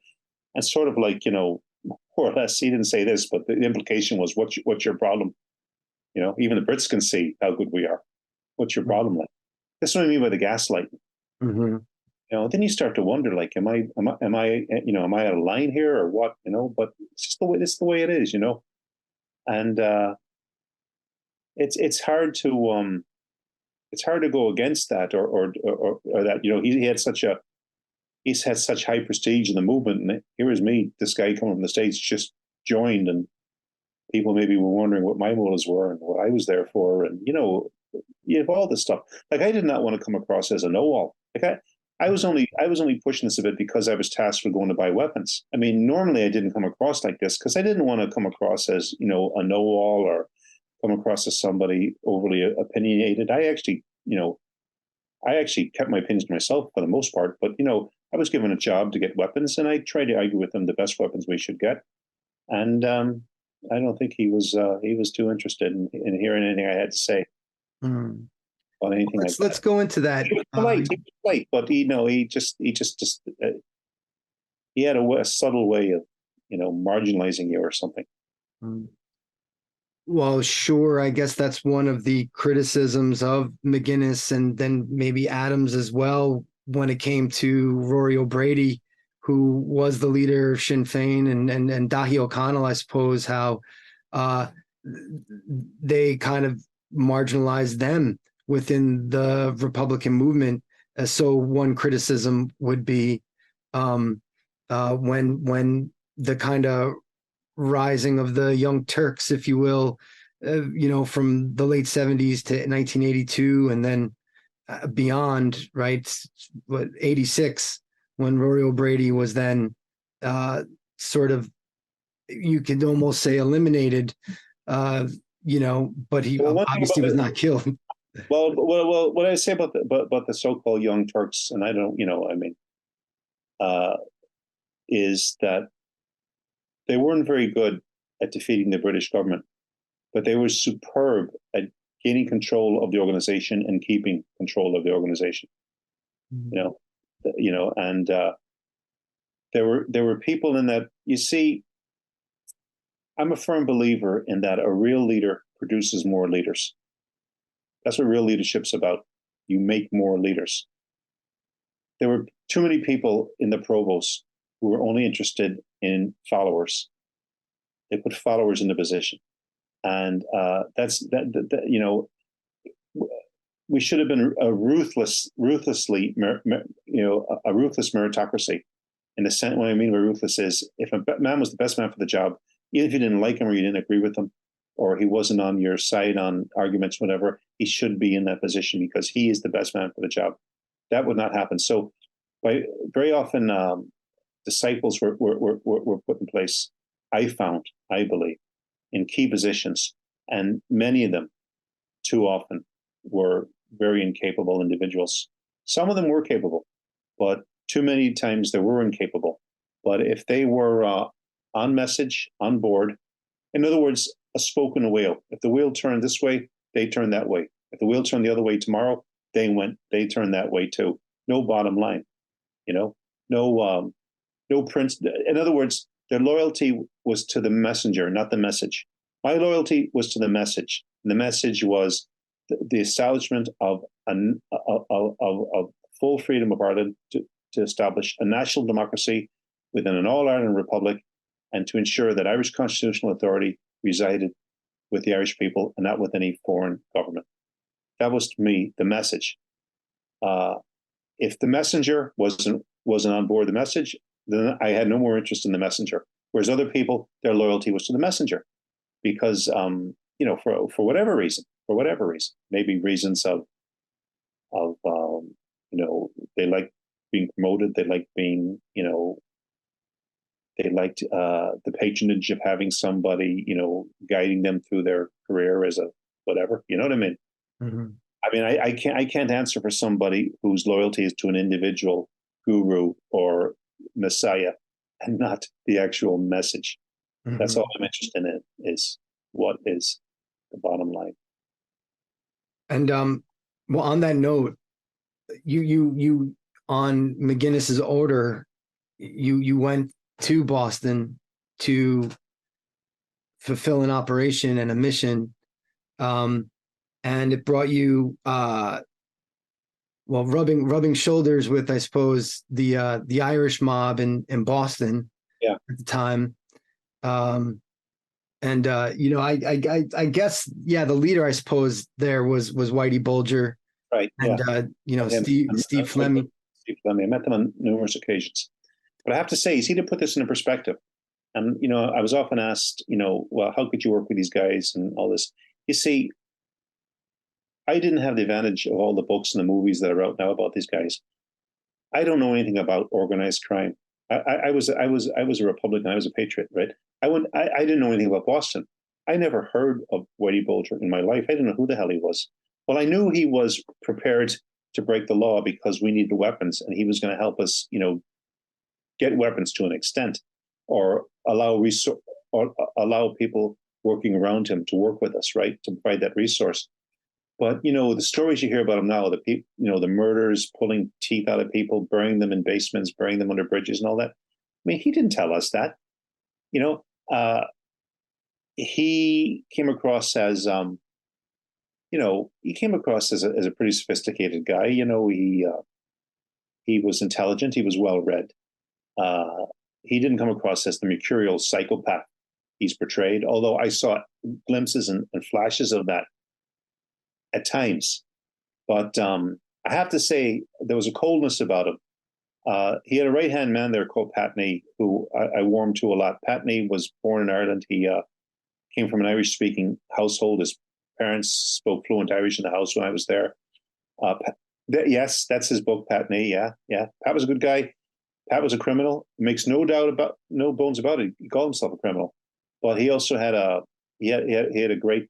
And sort of like, more or less, he didn't say this, but the implication was, what's your problem? Even the Brits can see how good we are. What's your problem? Like, that's what I mean by the gaslighting. Mm-hmm. Then you start to wonder, like, am I out of line here or what? But it's just the way it is, and it's hard to go against that or that. He's had such high prestige in the movement, and here is me, this guy coming from the States, just joined, and people maybe were wondering what my motives were and what I was there for, and you have all this stuff. Like, I did not want to come across as a know-all. Like I was only pushing this a bit because I was tasked with going to buy weapons. I mean, normally I didn't come across like this because I didn't want to come across as a know-all or come across as somebody overly opinionated. I actually kept my opinions to myself for the most part, but I was given a job to get weapons, and I tried to argue with them the best weapons we should get. And I don't think he was too interested in hearing anything I had to say. On anything let's go into that. He was polite, but he had a subtle way of marginalizing you or something. Well, sure. I guess that's one of the criticisms of McGuinness, and then maybe Adams as well, when it came to Rory O'Brady, who was the leader of Sinn Féin, and Daithí O'Connell, I suppose, how they kind of marginalized them within the Republican movement. So one criticism would be when the kind of rising of the Young Turks, if you will, from the late 70s to 1982, and then beyond, right? 86, when Rory O'Brady was then sort of, you could almost say, eliminated, but he obviously was not killed. Well, what I say about the so-called Young Turks, and I don't, is that they weren't very good at defeating the British government, but they were superb at gaining control of the organization and keeping control of the organization. And there were people in that. You see, I'm a firm believer in that a real leader produces more leaders. That's what real leadership's about. You make more leaders. There were too many people in the provost who were only interested in followers. They put followers in the position, and we should have been a ruthless meritocracy. In the sense, what I mean by ruthless is, if a man was the best man for the job, even if you didn't like him or you didn't agree with him, or he wasn't on your side on arguments, whatever, he should be in that position because he is the best man for the job. That would not happen. So, very often, disciples were put in place. I believe, in key positions, and many of them, too often, were very incapable individuals. Some of them were capable, but too many times they were incapable. But if they were on message, on board, in other words, a spoken wheel. If the wheel turned this way, they turned that way. If the wheel turned the other way tomorrow, they turned that way too. No bottom line, no prince. In other words, their loyalty was to the messenger, not the message. My loyalty was to the message. And the message was the establishment of full freedom of Ireland to establish a national democracy within an all-Ireland republic, and to ensure that Irish constitutional authority resided with the Irish people and not with any foreign government. That was, to me, the message. If the messenger wasn't on board the message, then I had no more interest in the messenger. Whereas other people, their loyalty was to the messenger, because for whatever reason, maybe reasons of they like being promoted, they like being they liked the patronage of having somebody guiding them through their career as a whatever. You know what I mean? Mm-hmm. I mean, I can't answer for somebody whose loyalty is to an individual guru or messiah and not the actual message. Mm-hmm. That's all I'm interested in, is what is the bottom line. And well, on that note, you on McGuinness's order, you went to Boston to fulfill an operation and a mission, and it brought you rubbing shoulders with, I suppose, the Irish mob in Boston, yeah, at the time. I guess, yeah, the leader, I suppose, there was Whitey Bulger, right, and yeah. Steve Fleming. Steve Fleming. I met them on numerous occasions. But I have to say, you see, to put this into perspective, and I was often asked, well, how could you work with these guys and all this? You see, I didn't have the advantage of all the books and the movies that are out now about these guys. I don't know anything about organized crime. I was a Republican. I was a patriot, right? I didn't know anything about Boston. I never heard of Whitey Bulger in my life. I didn't know who the hell he was. Well, I knew he was prepared to break the law because we needed weapons, and he was going to help us, get weapons to an extent, or allow people working around him to work with us, right, to provide that resource. But the stories you hear about him now, the people, the murders, pulling teeth out of people, burying them in basements, burying them under bridges, and all that. I mean, he didn't tell us that. He came across as a pretty sophisticated guy. He was intelligent. He was well read. He didn't come across as the mercurial psychopath he's portrayed, although I saw glimpses and flashes of that at times. But I have to say, there was a coldness about him. He had a right-hand man there called Patney, who I warmed to a lot. Patney was born in Ireland. He came from an Irish-speaking household. His parents spoke fluent Irish in the house when I was there. Yes, that's his book, Patney. Yeah. Pat was a good guy. Pat was a criminal. Makes no bones about it. He called himself a criminal, but he also had a great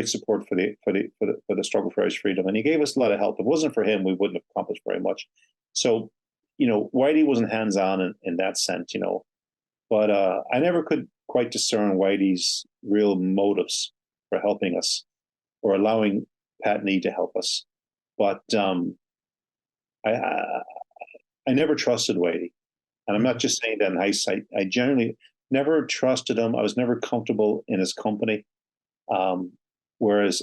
support for the struggle for Irish freedom, and he gave us a lot of help. If it wasn't for him, we wouldn't have accomplished very much. So, Whitey wasn't hands-on in that sense, but I never could quite discern Whitey's real motives for helping us or allowing Patney to help us. But I never trusted Whitey, and I'm not just saying that in hindsight. I generally never trusted him. I was never comfortable in his company. Whereas,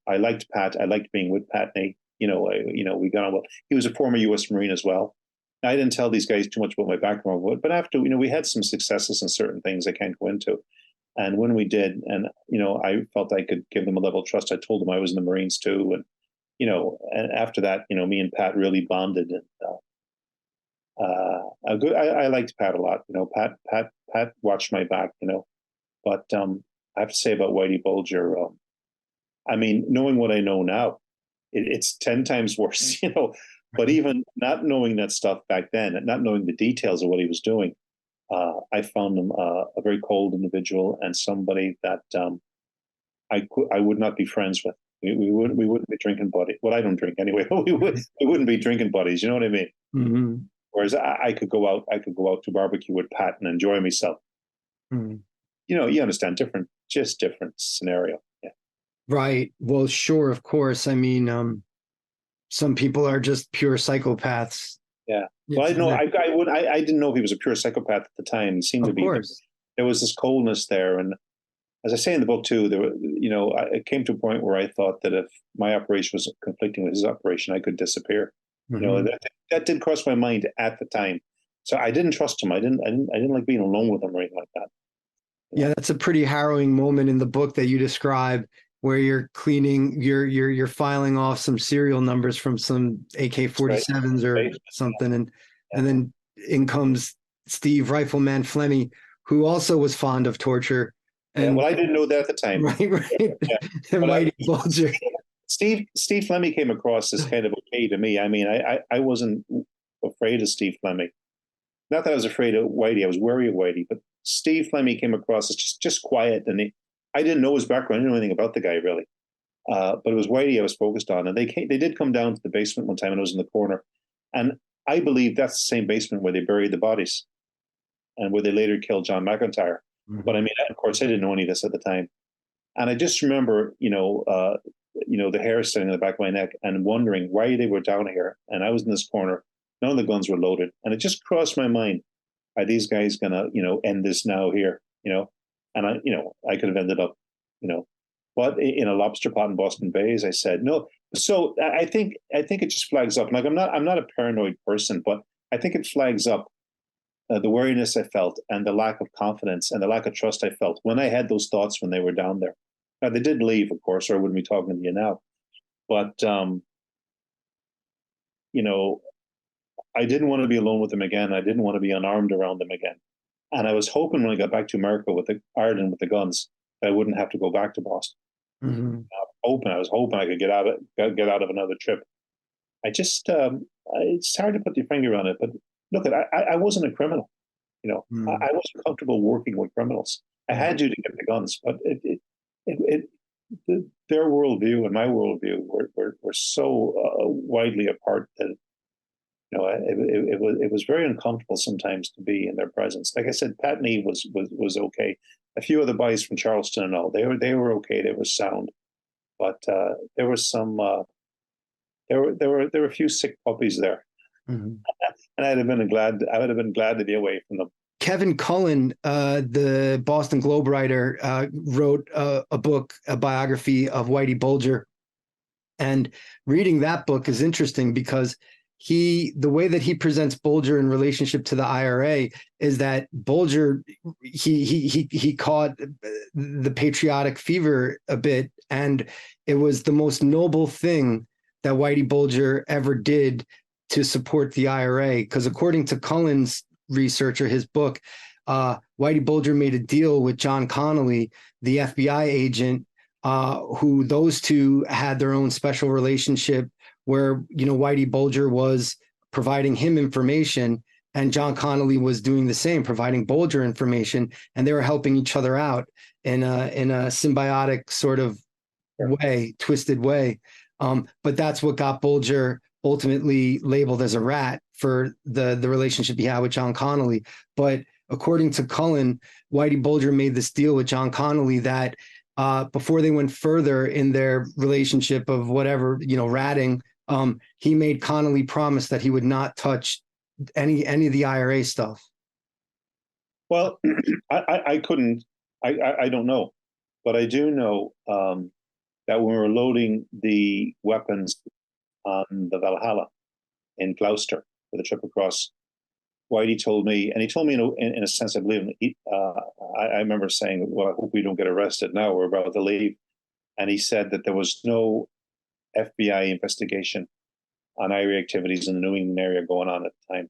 I liked Pat. I liked being with Patney. We got on well. He was a former US Marine as well. I didn't tell these guys too much about my background, but after, we had some successes in certain things I can't go into. And when we did, and, I felt I could give them a level of trust, I told them I was in the Marines too. And, and after that, me and Pat really bonded. And I liked Pat a lot. Pat Pat watched my back, but I have to say about Whitey Bulger, I mean, knowing what I know now, it's 10 times worse, but even not knowing that stuff back then, and not knowing the details of what he was doing, I found him a very cold individual and somebody that I would not be friends with. We wouldn't be drinking buddies. Well, I don't drink anyway. we wouldn't be drinking buddies. You know what I mean? Mm-hmm. Whereas I could go out to barbecue with Pat and enjoy myself. Mm-hmm. You understand, different scenario. Yeah. Right. Well, sure, of course. I mean, some people are just pure psychopaths. Yeah. Well, I didn't know if he was a pure psychopath at the time. He seemed to be. There was this coldness there, and as I say in the book too, it came to a point where I thought that if my operation was conflicting with his operation, I could disappear. Mm-hmm. That did cross my mind at the time. So I didn't trust him. I didn't like being alone with him or anything like that. Yeah, that's a pretty harrowing moment in the book that you describe, where you're cleaning, you're filing off some serial numbers from some AK-47s or something, and then in comes Steve Rifleman Flemmy, who also was fond of torture. And well, I didn't know that at the time. Right. Yeah. And Whitey Bulger. Steve Flemmy came across as kind of okay to me. I mean, I wasn't afraid of Steve Flemmy. Not that I was afraid of Whitey. I was wary of Whitey, but Steve Flemmy came across as just quiet, and I didn't know his background. I didn't know anything about the guy really. But it was Whitey I was focused on, and they did come down to the basement one time, and I was in the corner, and I believe that's the same basement where they buried the bodies, and where they later killed John McIntyre. Mm-hmm. But I mean, of course, I didn't know any of this at the time, and I just remember, the hair standing on the back of my neck, and wondering why they were down here, and I was in this corner. None of the guns were loaded, and it just crossed my mind: are these guys gonna, end this now here, And I could have ended up, but in a lobster pot in Boston Bay, as I said, no. So I think it just flags up. Like I'm not a paranoid person, but I think it flags up the wariness I felt and the lack of confidence and the lack of trust I felt when I had those thoughts when they were down there. Now they did leave, of course, or I wouldn't be talking to you now. But I didn't want to be alone with them again. I didn't want to be unarmed around them again. And I was hoping when I got back to America with Ireland with the guns, that I wouldn't have to go back to Boston. Mm-hmm. I was hoping I could get out of another trip. It's hard to put your finger on it, but look, I wasn't a criminal. Mm-hmm. I wasn't comfortable working with criminals. I had to get the guns, but their worldview and my worldview were so widely apart that it was very uncomfortable sometimes to be in their presence. Like I said, Pat and Eve was okay. A few of the boys from Charleston and all, they were okay. They were sound, but there was some there were a few sick puppies there, mm-hmm. And I would have been glad to be away from them. Kevin Cullen, the Boston Globe writer, wrote a book, a biography of Whitey Bulger, and reading that book is interesting because the way that he presents Bulger in relationship to the IRA is that Bulger, he caught the patriotic fever a bit, and it was the most noble thing that Whitey Bulger ever did to support the IRA. Because according to Cullen's research or his book, Whitey Bulger made a deal with John Connolly, the FBI agent, who those two had their own special relationship, where Whitey Bulger was providing him information and John Connolly was doing the same, providing Bulger information, and they were helping each other out in a symbiotic sort of way, twisted way. But that's what got Bulger ultimately labeled as a rat for the relationship he had with John Connolly. But according to Cullen, Whitey Bulger made this deal with John Connolly that before they went further in their relationship of whatever, ratting, he made Connolly promise that he would not touch any of the IRA stuff. Well, I couldn't, I don't know, but I do know that when we were loading the weapons on the Valhalla in Gloucester for the trip across, Whitey told me, and he told me in a sense, I believe him. I remember saying, well, I hope we don't get arrested now, we're about to leave. And he said that there was no FBI investigation on IRA activities in the New England area going on at the time.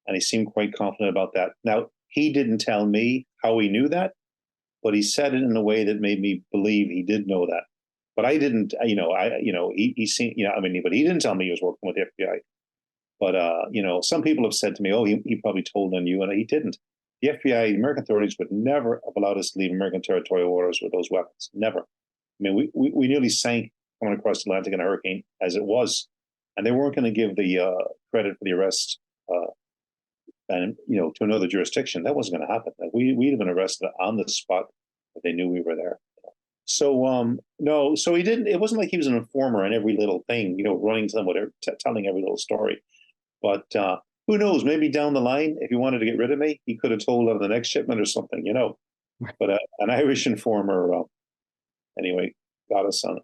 And he seemed quite confident about that. Now, He didn't tell me how he knew that, but he said it in a way that made me believe he did know that. But I didn't, he seen, but he didn't tell me he was working with the FBI. But, some people have said to me, oh, he probably told on you, and he didn't. The FBI, the American authorities would never have allowed us to leave American territorial waters with those weapons. Never. I mean, we nearly sank coming across the Atlantic in a hurricane as it was. And they weren't going to give the credit for the arrest to another jurisdiction. That wasn't going to happen. We'd have been arrested on the spot if they knew we were there. So no, so he didn't. It wasn't like he was an informer on every little thing, running to them, telling every little story. But who knows? Maybe down the line, if he wanted to get rid of me, he could have told on the next shipment or something, But an Irish informer, anyway, got us on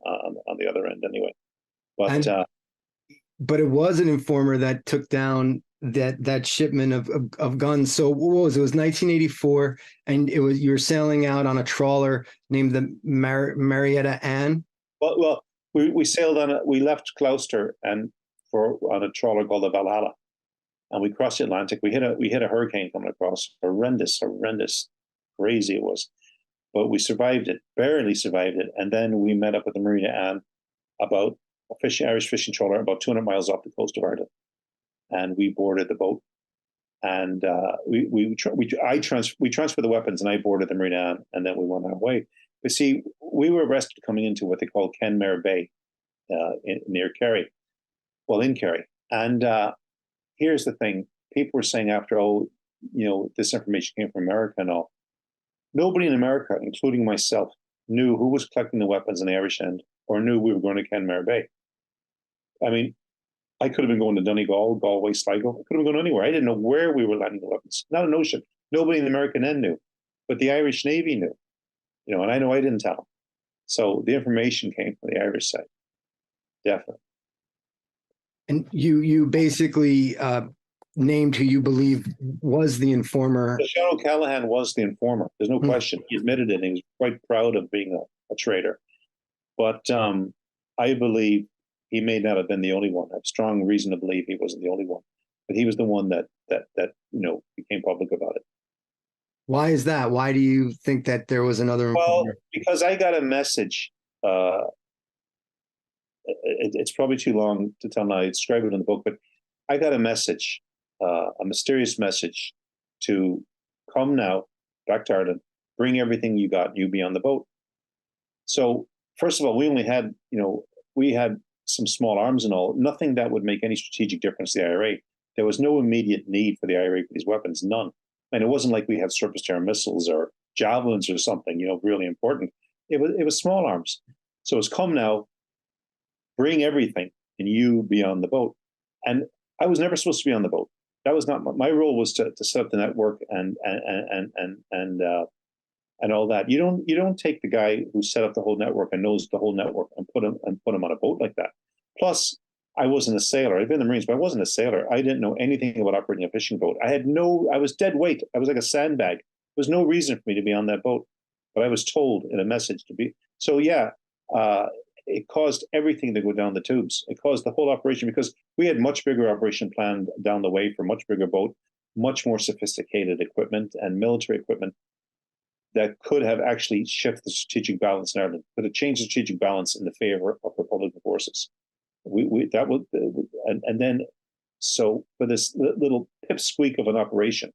the other end anyway. But it was an informer that took down that shipment of guns. So what was it? It was 1984, and you were sailing out on a trawler named the Marietta Ann. Well, we sailed on it. We left Gloucester on a trawler called the Valhalla, and we crossed the Atlantic. We hit a hurricane coming across. Horrendous, crazy it was, but we survived it, barely survived it. And then we met up with the Marina Ann, about Irish fishing trawler, about 200 miles off the coast of Ireland, and we boarded the boat. And we transferred the weapons, and I boarded the Marina Ann, and then we went our way. But see, we were arrested coming into what they call Kenmare Bay, near Kerry. Well, in Kerry. And here's the thing. People were saying after, this information came from America and all. Nobody in America, including myself, knew who was collecting the weapons on the Irish end or knew we were going to Kenmare Bay. I mean, I could have been going to Donegal, Galway, Sligo. I could have been going anywhere. I didn't know where we were landing the weapons. Not an ocean. Nobody in the American end knew. But the Irish Navy knew. And I know I didn't tell them. So the information came from the Irish side. Definitely. And you basically named who you believe was the informer. Sean O'Callaghan was the informer. There's no question. He admitted it, and he was quite proud of being a traitor. But I believe he may not have been the only one. I have strong reason to believe he wasn't the only one. But he was the one that became public about it. Why is that? Why do you think that there was another informer? Well, because I got a message. It's probably too long to tell now. I describe it in the book, but I got a message, a mysterious message, to come now back to Ireland, bring everything you got, you be on the boat. So first of all, we only had, we had some small arms and all, nothing that would make any strategic difference to the IRA. There was no immediate need for the IRA for these weapons, none. And it wasn't like we had surface-to-air missiles or javelins or something, really important. It was small arms. So it's come now, bring everything, and you be on the boat. And I was never supposed to be on the boat. That was not my role. Was to set up the network and all that. You don't take the guy who set up the whole network and knows the whole network and put him on a boat like that. Plus, I wasn't a sailor. I'd been in the Marines, but I wasn't a sailor. I didn't know anything about operating a fishing boat. I was dead weight. I was like a sandbag. There was no reason for me to be on that boat, but I was told in a message to be. So yeah, it caused everything to go down the tubes. It caused the whole operation, because we had much bigger operation planned down the way for much bigger boat, much more sophisticated equipment and military equipment that could have actually shifted the strategic balance in Ireland, could have changed the strategic balance in the favor of Republican forces. And then so for this little pipsqueak of an operation,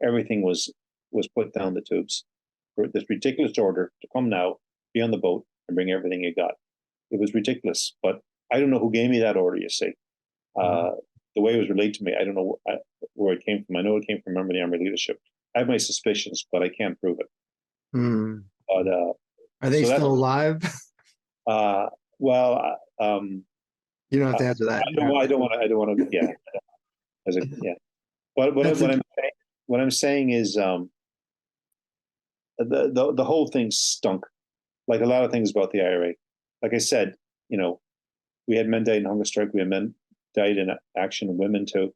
everything was put down the tubes for this ridiculous order to come now, be on the boat, and bring everything you got. It was ridiculous, but I don't know who gave me that order. You see, the way it was relayed to me, I don't know where it came from. I know it came from a member of the Army leadership. I have my suspicions, but I can't prove it. But are they still alive? Well, you don't have to answer that. I don't want to. Yeah, yeah. But what I'm saying is, the whole thing stunk, like a lot of things about the IRA. Like I said, we had men died in hunger strike. We had men died in action, women too.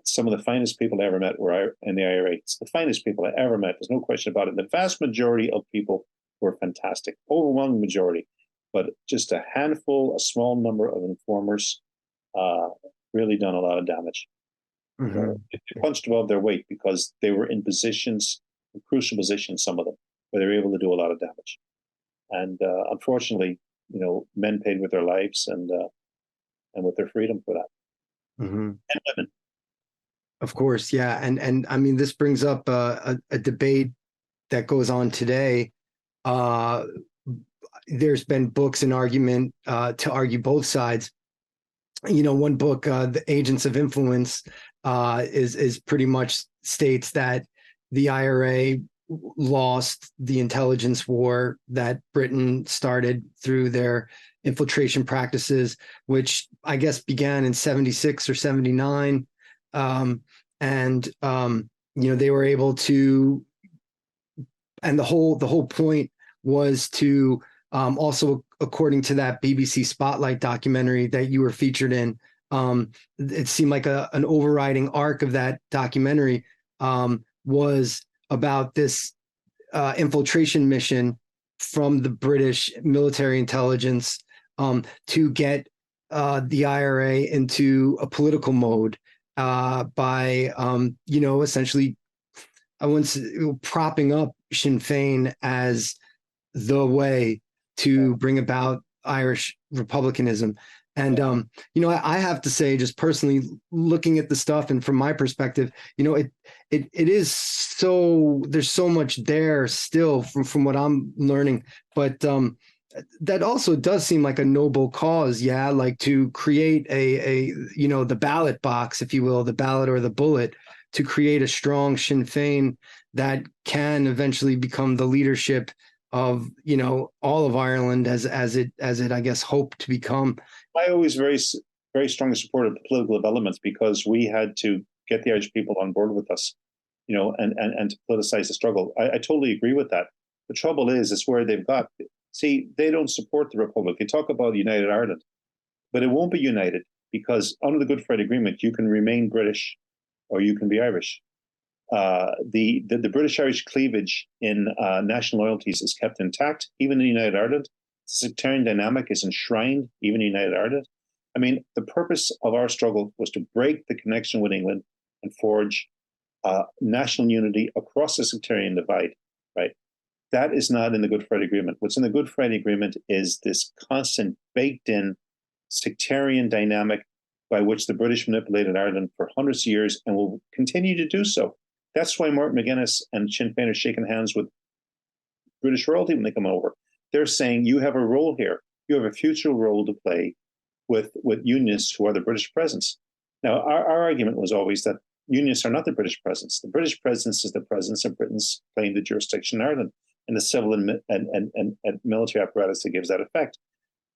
Some of the finest people I ever met were in the IRA. It's the finest people I ever met. There's no question about it. The vast majority of people were fantastic, overwhelming majority. But just a handful, a small number of informers really done a lot of damage. Hmm. They punched above their weight because they were in positions, in crucial positions, some of them, where they were able to do a lot of damage. And unfortunately, men paid with their lives and with their freedom for that. Hmm. And women. Of course, yeah, and I mean, this brings up a debate that goes on today. Uh, there's been books and argument to argue both sides. One book, "The Agents of Influence," is pretty much states that the IRA lost the intelligence war that Britain started through their infiltration practices, which I guess began in 76 or 79. Um, and they were able to, and the whole point was to, also, according to that BBC Spotlight documentary that you were featured in, it seemed like an overriding arc of that documentary was about this infiltration mission from the British military intelligence to get the IRA into a political mode by, essentially, I wouldn't say, propping up Sinn Féin as the way to bring about Irish republicanism. And I have to say, just personally, looking at the stuff and from my perspective, it is so, there's so much there still from what I'm learning, but that also does seem like a noble cause, yeah, like to create the ballot box, if you will, the ballot or the bullet, to create a strong Sinn Féin that can eventually become the leadership of all of Ireland as it I guess hoped to become. I always very strongly supported the political developments because we had to get the Irish people on board with us, and to politicize the struggle. I totally agree with that. The trouble is where they've got. See, they don't support the Republic. They talk about United Ireland, but it won't be united because under the Good Friday Agreement, you can remain British or you can be Irish. The British-Irish cleavage in national loyalties is kept intact, even in United Ireland. The sectarian dynamic is enshrined, even in United Ireland. I mean, the purpose of our struggle was to break the connection with England and forge national unity across the sectarian divide, right? That is not in the Good Friday Agreement. What's in the Good Friday Agreement is this constant baked-in sectarian dynamic by which the British manipulated Ireland for hundreds of years and will continue to do so. That's why Martin McGuinness and Sinn Féin are shaking hands with British royalty when they come over. They're saying, you have a role here. You have a future role to play with unionists who are the British presence. Now, our argument was always that unionists are not the British presence. The British presence is the presence of Britain's claim to jurisdiction in Ireland and the civil and military apparatus that gives that effect.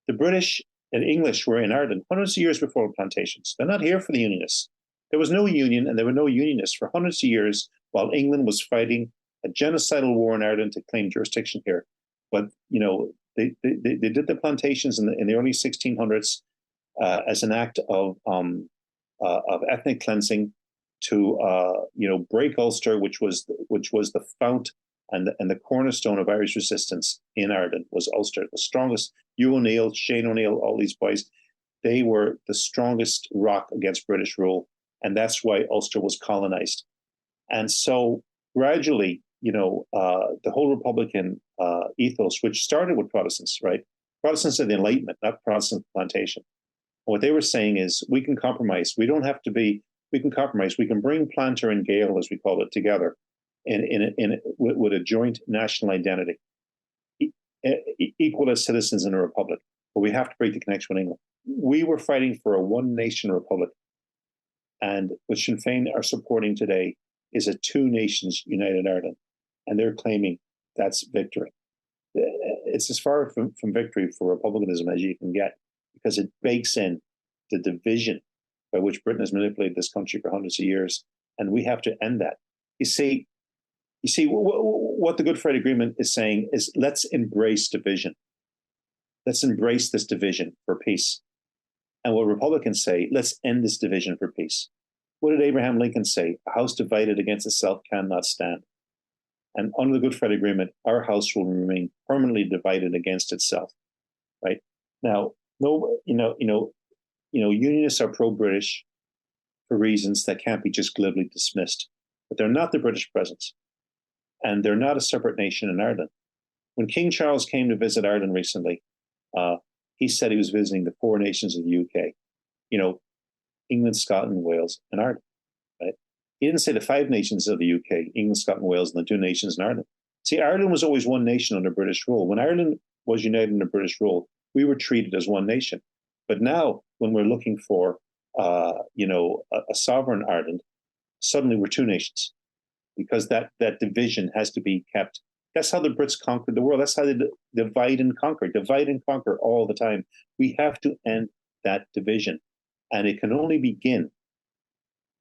The British and English were in Ireland hundreds of years before the plantations. They're not here for the unionists. There was no union and there were no unionists for hundreds of years while England was fighting a genocidal war in Ireland to claim jurisdiction here. But, they did the plantations in the early 1600s as an act of ethnic cleansing to, break Ulster, which was the fount and the cornerstone of Irish resistance in Ireland was Ulster, the strongest. Hugh O'Neill, Shane O'Neill, all these boys, they were the strongest rock against British rule. And that's why Ulster was colonized. And so gradually, the whole Republican ethos, which started with Protestants, right? Protestants of the Enlightenment, not Protestant plantation. And what they were saying is, we can compromise. We don't have to be, we can compromise. We can bring planter and Gael, as we call it, together with a joint national identity, equal as citizens in a republic. But we have to break the connection with England. We were fighting for a one-nation republic. And what Sinn Féin are supporting today is a two-nations united Ireland. And they're claiming that's victory. It's as far from victory for republicanism as you can get, because it bakes in the division by which Britain has manipulated this country for hundreds of years. And we have to end that. You see, what the Good Friday Agreement is saying is, let's embrace division. Let's embrace this division for peace. And what Republicans say, let's end this division for peace. What did Abraham Lincoln say? A house divided against itself cannot stand. And under the Good Friday Agreement, our house will remain permanently divided against itself. Right now, unionists are pro-British for reasons that can't be just glibly dismissed. But they're not the British presence, and they're not a separate nation in Ireland. When King Charles came to visit Ireland recently, he said he was visiting the four nations of the UK, England, Scotland, Wales, and Ireland. Right? He didn't say the five nations of the UK, England, Scotland, Wales, and the two nations in Ireland. See, Ireland was always one nation under British rule. When Ireland was united under British rule, we were treated as one nation. But now, when we're looking for, a sovereign Ireland, suddenly we're two nations, because that division has to be kept. That's how the Brits conquered the world. That's how they divide and conquer all the time. We have to end that division, and it can only begin.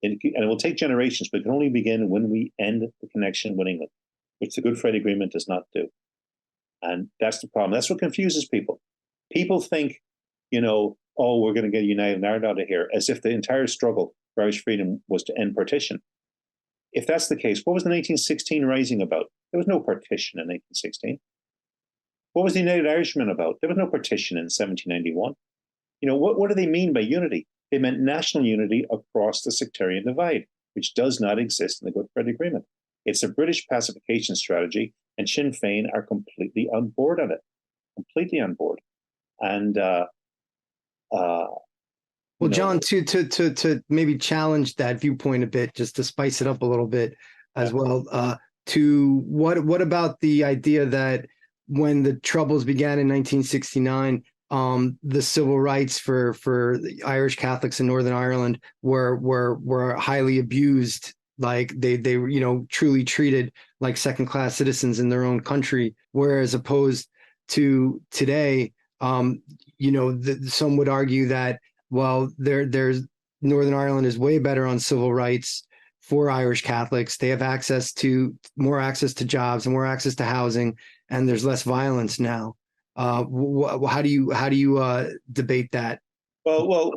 And it will take generations, but it can only begin when we end the connection with England, which the Good Friday Agreement does not do. And that's the problem. That's what confuses people. People think, we're going to get United Ireland out of here, as if the entire struggle for Irish freedom was to end partition. If that's the case, what was the 1916 Rising about? There was no partition in 1916. What was the United Irishmen about? There was no partition in 1791. What do they mean by unity? They meant national unity across the sectarian divide, which does not exist in the Good Friday Agreement. It's a British pacification strategy, and Sinn Féin are completely on board on it. Completely on board. And well, John, to maybe challenge that viewpoint a bit, just to spice it up a little bit as well. To what about the idea that when the Troubles began in 1969, the civil rights for the Irish Catholics in Northern Ireland were highly abused, like they truly treated like second-class citizens in their own country, whereas opposed to today, some would argue that, well, there's Northern Ireland is way better on civil rights for Irish Catholics. They have more access to jobs and more access to housing, and there's less violence now. How do you debate that? Well,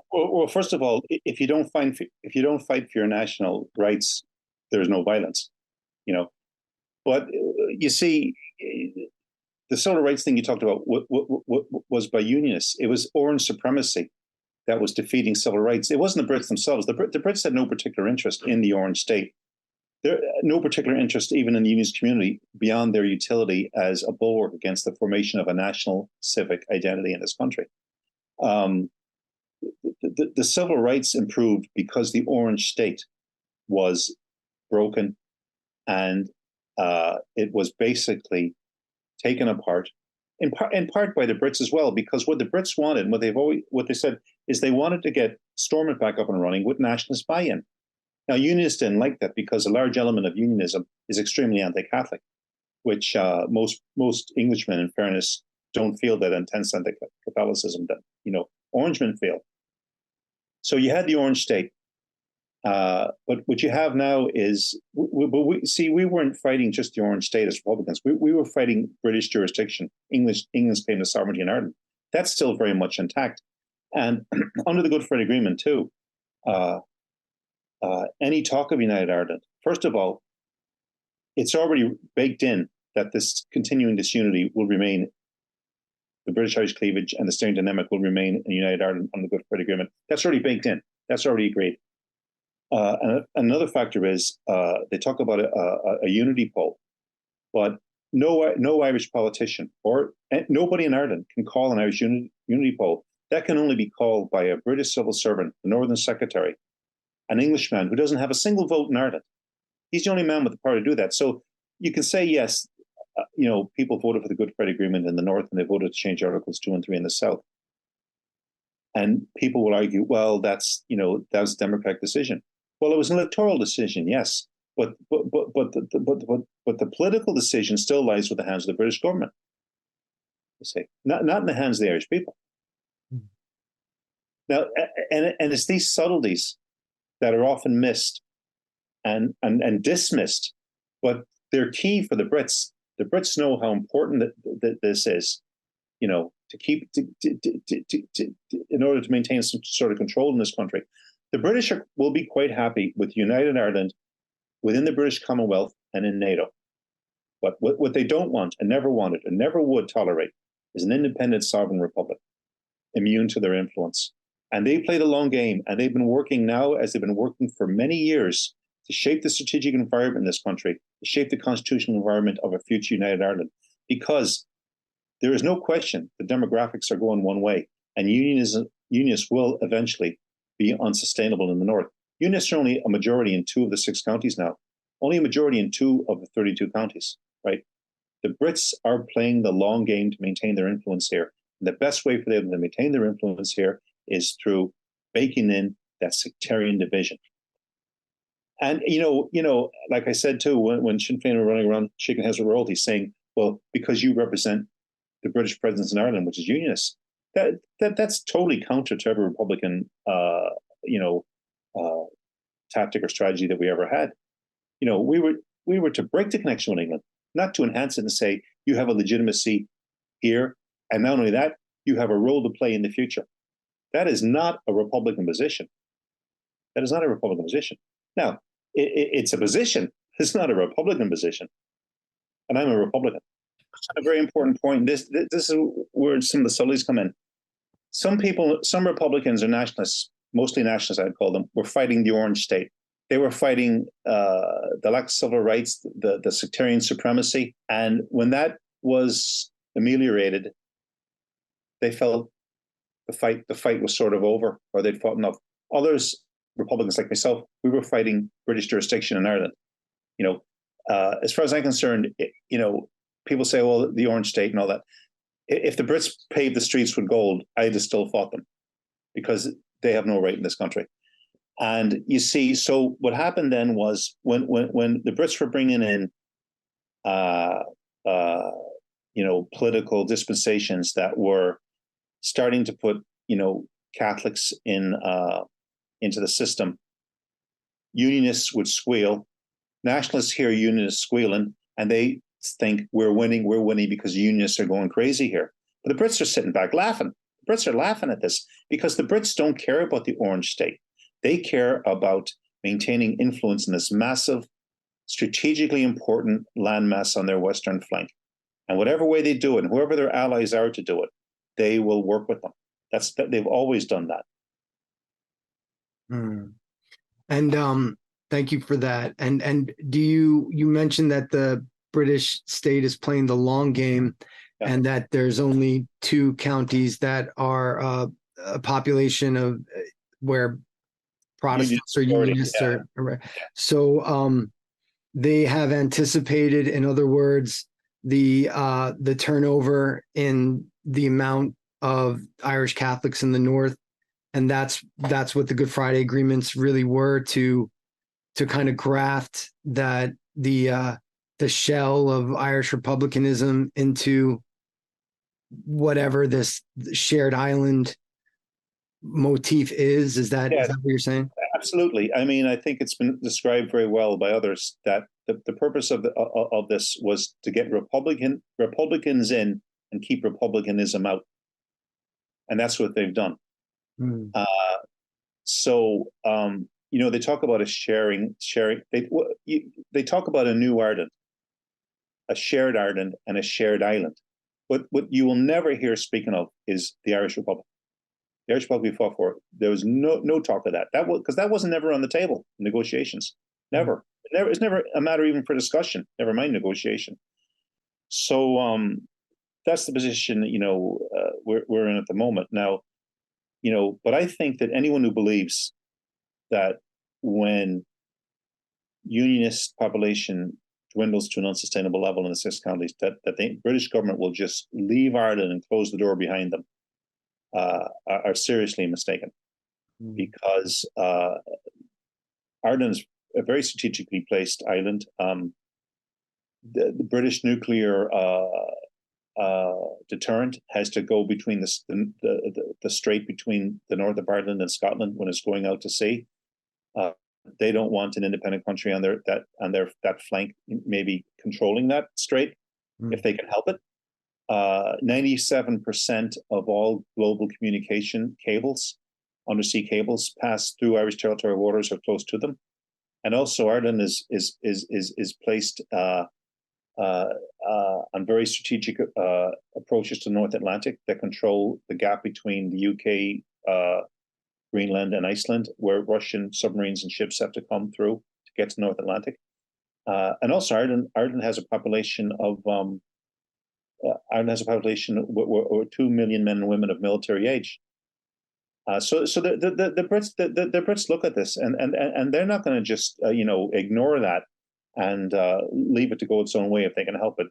first of all, if you don't fight for your national rights, there's no violence. But you see, the civil rights thing you talked about was by unionists. It was Orange supremacy that was defeating civil rights. It wasn't the Brits themselves. The Brits had no particular interest in the Orange state. No particular interest even in the unionist community beyond their utility as a bulwark against the formation of a national civic identity in this country. The civil rights improved because the Orange state was broken, and it was basically taken apart, in part by the Brits as well, because what the Brits wanted, what they said is they wanted to get Stormont back up and running with nationalist buy-in. Now, unionists didn't like that because a large element of unionism is extremely anti-Catholic, which most Englishmen, in fairness, don't feel that intense anti-Catholicism that Orangemen feel. So you had the Orange state, but what you have now is, we weren't fighting just the Orange state as Republicans. We were fighting British jurisdiction, England's claim to sovereignty in Ireland. That's still very much intact, and under the Good Friday Agreement too. Any talk of United Ireland, first of all, it's already baked in that continuing disunity will remain. The British-Irish cleavage and the steering dynamic will remain in United Ireland on the Good Friday Agreement. That's already baked in. That's already agreed. And another factor is they talk about a unity poll, but no Irish politician or nobody in Ireland can call an Irish unity poll. That can only be called by a British civil servant, the Northern Secretary, an Englishman who doesn't have a single vote in Ireland. He's the only man with the power to do that. So you can say, yes, people voted for the Good Friday Agreement in the North and they voted to change Articles 2 and 3 in the South. And people will argue, well, that was a democratic decision. Well, it was an electoral decision, yes, but the political decision still lies with the hands of the British government. You see, not in the hands of the Irish people. Now, and it's these subtleties that are often missed and dismissed, but they're key for the Brits. The Brits know how important that this is, to keep in order to maintain some sort of control in this country. The British will be quite happy with United Ireland within the British Commonwealth and in NATO. But what they don't want and never wanted and never would tolerate is an independent sovereign republic, immune to their influence. And they play the long game, and they've been working now, as they've been working for many years, to shape the strategic environment in this country, to shape the constitutional environment of a future United Ireland. Because there is no question the demographics are going one way, and unionists will eventually be unsustainable in the north. Unionists are only a majority in 2 of the 6 counties now, only a majority in 2 of the 32 counties, right? The Brits are playing the long game to maintain their influence here. And the best way for them to maintain their influence here is through baking in that sectarian division. And like I said too, when Sinn Féin were running around shaking heads with royalty, saying, "Well, because you represent the British presence in Ireland, which is unionists," that's totally counter to every Republican, tactic or strategy that we ever had. We were to break the connection with England, not to enhance it and say you have a legitimacy here, and not only that, you have a role to play in the future. That is not a Republican position. That is not a Republican position. Now, it's a position. It's not a Republican position, and I'm a Republican. A very important point. This is where some of the subtleties come in. Some Republicans or nationalists, mostly nationalists, I'd call them, were fighting the Orange State. They were fighting the lack of civil rights, the sectarian supremacy, and when that was ameliorated, they felt the fight was sort of over, or they'd fought enough. Others, Republicans like myself, we were fighting British jurisdiction in Ireland. As far as I'm concerned, people say, well, the Orange State and all that. If the Brits paved the streets with gold, I'd have still fought them because they have no right in this country. And you see, so what happened then was when the Brits were bringing in, political dispensations that were starting to put, Catholics into the system, unionists would squeal. Nationalists hear unionists squealing, and they think we're winning because unionists are going crazy here. But the Brits are sitting back laughing. The Brits are laughing at this because the Brits don't care about the Orange State. They care about maintaining influence in this massive, strategically important landmass on their western flank. And whatever way they do it, and whoever their allies are to do it, they will work with them. They've always done that. And thank you for that. And do you mentioned that the British state is playing the long game, and that there's only 2 counties that are a population of where Protestants or unionists are. So they have anticipated, in other words, the turnover in the amount of Irish Catholics in the north, and that's what the Good Friday agreements really were, to kind of graft that the shell of Irish republicanism into whatever this shared island motif is. Is that what you're saying? Absolutely. I mean, I think it's been described very well by others that the purpose of this was to get Republicans in and keep republicanism out, and that's what they've done. They talk about a sharing. They talk about a new Ireland, a shared Ireland, and a shared island. What you will never hear speaking of is the Irish Republic. The Irish Republic we fought for, there was no talk of that. Because that wasn't never on the table in negotiations. Never. It's never a matter even for discussion. Never mind negotiation. So that's the position we're in at the moment now. But I think that anyone who believes that when unionist population dwindles to an unsustainable level in the 6 counties, that the British government will just leave Ireland and close the door behind them, are seriously mistaken. Because Ireland is a very strategically placed island. The British nuclear deterrent has to go between the strait between the north of Ireland and Scotland when it's going out to sea. They don't want an independent country on that flank, maybe controlling that strait if they can help it. 97% of all global communication cables, undersea cables, pass through Irish territorial waters or close to them. And also, Ireland is placed on very strategic approaches to the North Atlantic that control the gap between the UK Greenland, and Iceland, where Russian submarines and ships have to come through to get to the North Atlantic. And also Ireland has a population of Ireland has a population of 2 million men and women of military age. So the Brits look at this, and they're not going to just ignore that and leave it to go its own way if they can help it.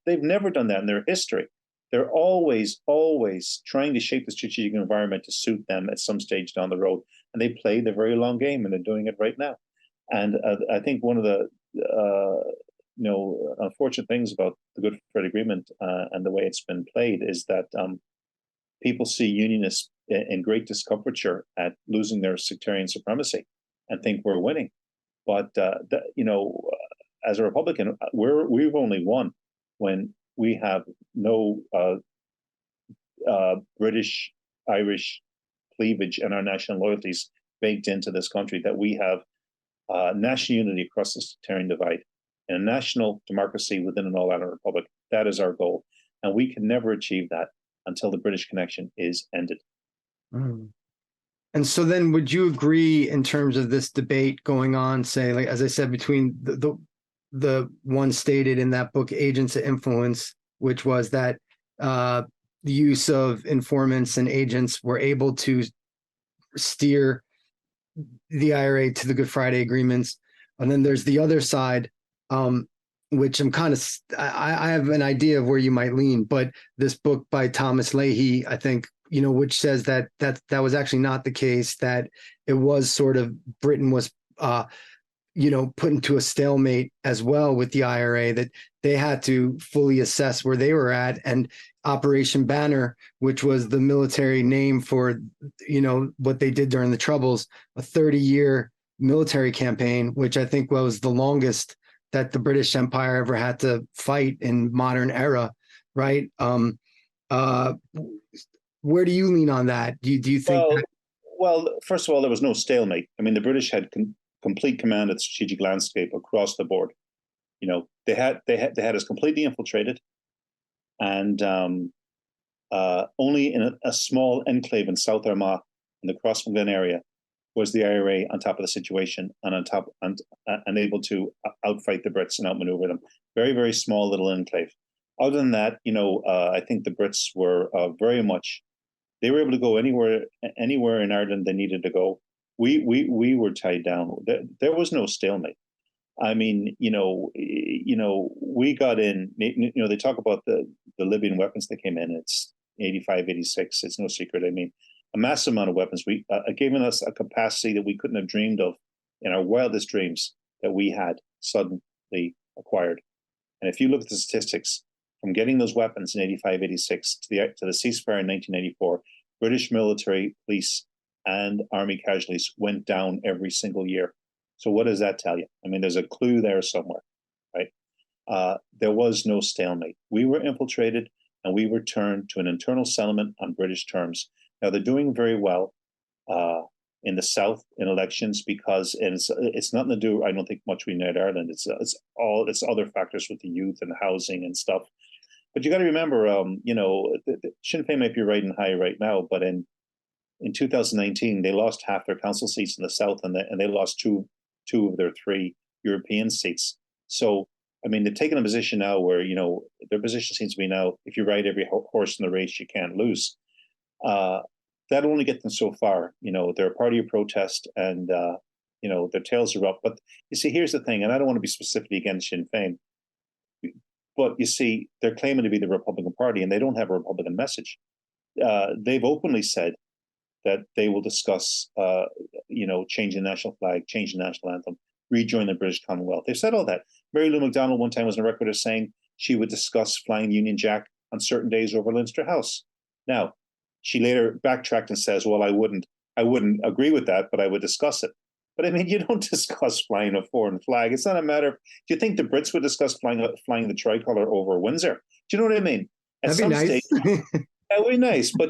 They've never done that in their history. They're always trying to shape the strategic environment to suit them at some stage down the road, and they play the very long game, and they're doing it right now. And I think one of the unfortunate things about the Good Friday Agreement and the way it's been played is that people see unionists in great discomfiture at losing their sectarian supremacy and think we're winning. But as a Republican, we've only won when we have no British, Irish cleavage and our national loyalties baked into this country, that we have national unity across the sectarian divide and a national democracy within an all-Ireland republic. That is our goal. And we can never achieve that until the British connection is ended. Mm. And so then would you agree in terms of this debate going on, say, like, as I said, between the one stated in that book, Agents of Influence, which was that the use of informants and agents were able to steer the IRA to the Good Friday agreements. And then there's the other side, which I have an idea of where you might lean, but this book by Thomas Leahy, I think, which says that was actually not the case, that it was sort of Britain was, put into a stalemate as well with the IRA, that they had to fully assess where they were at. And Operation Banner, which was the military name for, what they did during the Troubles, a 30-year military campaign, which I think was the longest that the British Empire ever had to fight in modern era, right? Where do you lean on that? Do you think that? Well, first of all, there was no stalemate. I mean, the British had complete command of the strategic landscape across the board. They had us completely infiltrated, and only in a small enclave in South Armagh, in the Crossmaglen area, was the IRA on top of the situation and able to outfight the Brits and outmaneuver them. Very, very small little enclave. Other than that, I think the Brits were very much. They were able to go anywhere in Ireland they needed to go. We were tied down. There was no stalemate. I mean, we got in. They talk about the Libyan weapons that came in. It's 85, 86. It's no secret. I mean, a massive amount of weapons. We given us a capacity that we couldn't have dreamed of in our wildest dreams that we had suddenly acquired. And if you look at the statistics, from getting those weapons in 85, 86 to the ceasefire in 1994, British military, police, and army casualties went down every single year. So what does that tell you? I mean, there's a clue there somewhere, right? There was no stalemate. We were infiltrated, and we returned to an internal settlement on British terms. Now, they're doing very well in the South in elections because it's nothing to do, I don't think, much with United Ireland. It's other factors with the youth and housing and stuff. But you got to remember, Sinn Féin might be riding high right now, but in 2019 they lost half their council seats in the South, and they lost two of their 3 European seats. So I mean, they're taking a position now where their position seems to be now: if you ride every horse in the race, you can't lose. That'll only get them so far. They're a party of protest, and their tails are up. But you see, here's the thing, and I don't want to be specifically against Sinn Féin, but you see, they're claiming to be the Republican Party, and they don't have a Republican message. They've openly said that they will discuss, changing the national flag, changing the national anthem, rejoin the British Commonwealth. They've said all that. Mary Lou McDonald one time was on record as saying she would discuss flying the Union Jack on certain days over Leinster House. Now, she later backtracked and says, well, I wouldn't agree with that, but I would discuss it. But I mean, you don't discuss flying a foreign flag. It's not a matter of, do you think the Brits would discuss flying the tricolor over Windsor? Do you know what I mean? That'd be nice. That would be nice, but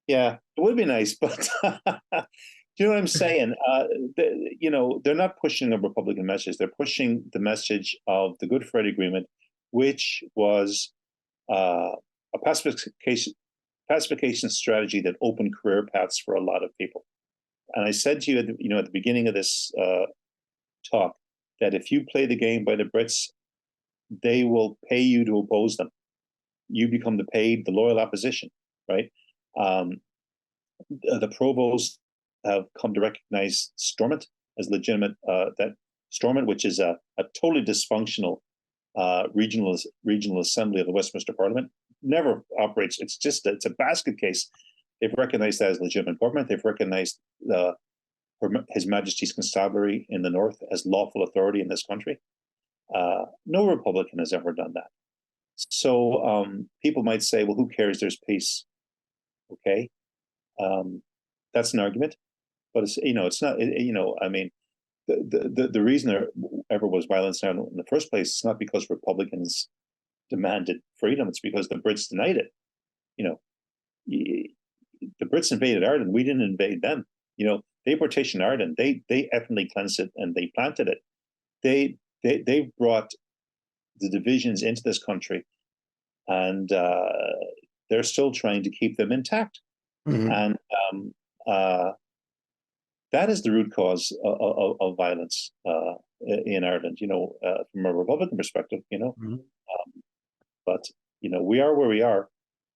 yeah, it would be nice. But do you know what I'm saying? They're not pushing a Republican message. They're pushing the message of the Good Friday Agreement, which was a pacification pacification strategy that opened career paths for a lot of people. And I said to you, at the beginning of this talk, that if you play the game by the Brits, they will pay you to oppose them. You become the loyal opposition, right? The provosts have come to recognize Stormont as legitimate. That Stormont, which is a totally dysfunctional regional assembly of the Westminster Parliament, never operates. It's a basket case. They've recognized that as legitimate government. They've recognized His Majesty's Constabulary in the North as lawful authority in this country. No Republican has ever done that. So people might say, well, who cares? There's peace. Okay. That's an argument, but it's not, I mean, the reason there ever was violence in the first place is not because Republicans demanded freedom. It's because the Brits denied it. The Brits invaded Ireland. We didn't invade them. They partitioned Ireland. They ethnically cleansed it and they planted it. They brought the divisions into this country, and they're still trying to keep them intact. Mm-hmm. And that is the root cause of violence in Ireland. From a Republican perspective, Mm-hmm. But we are where we are.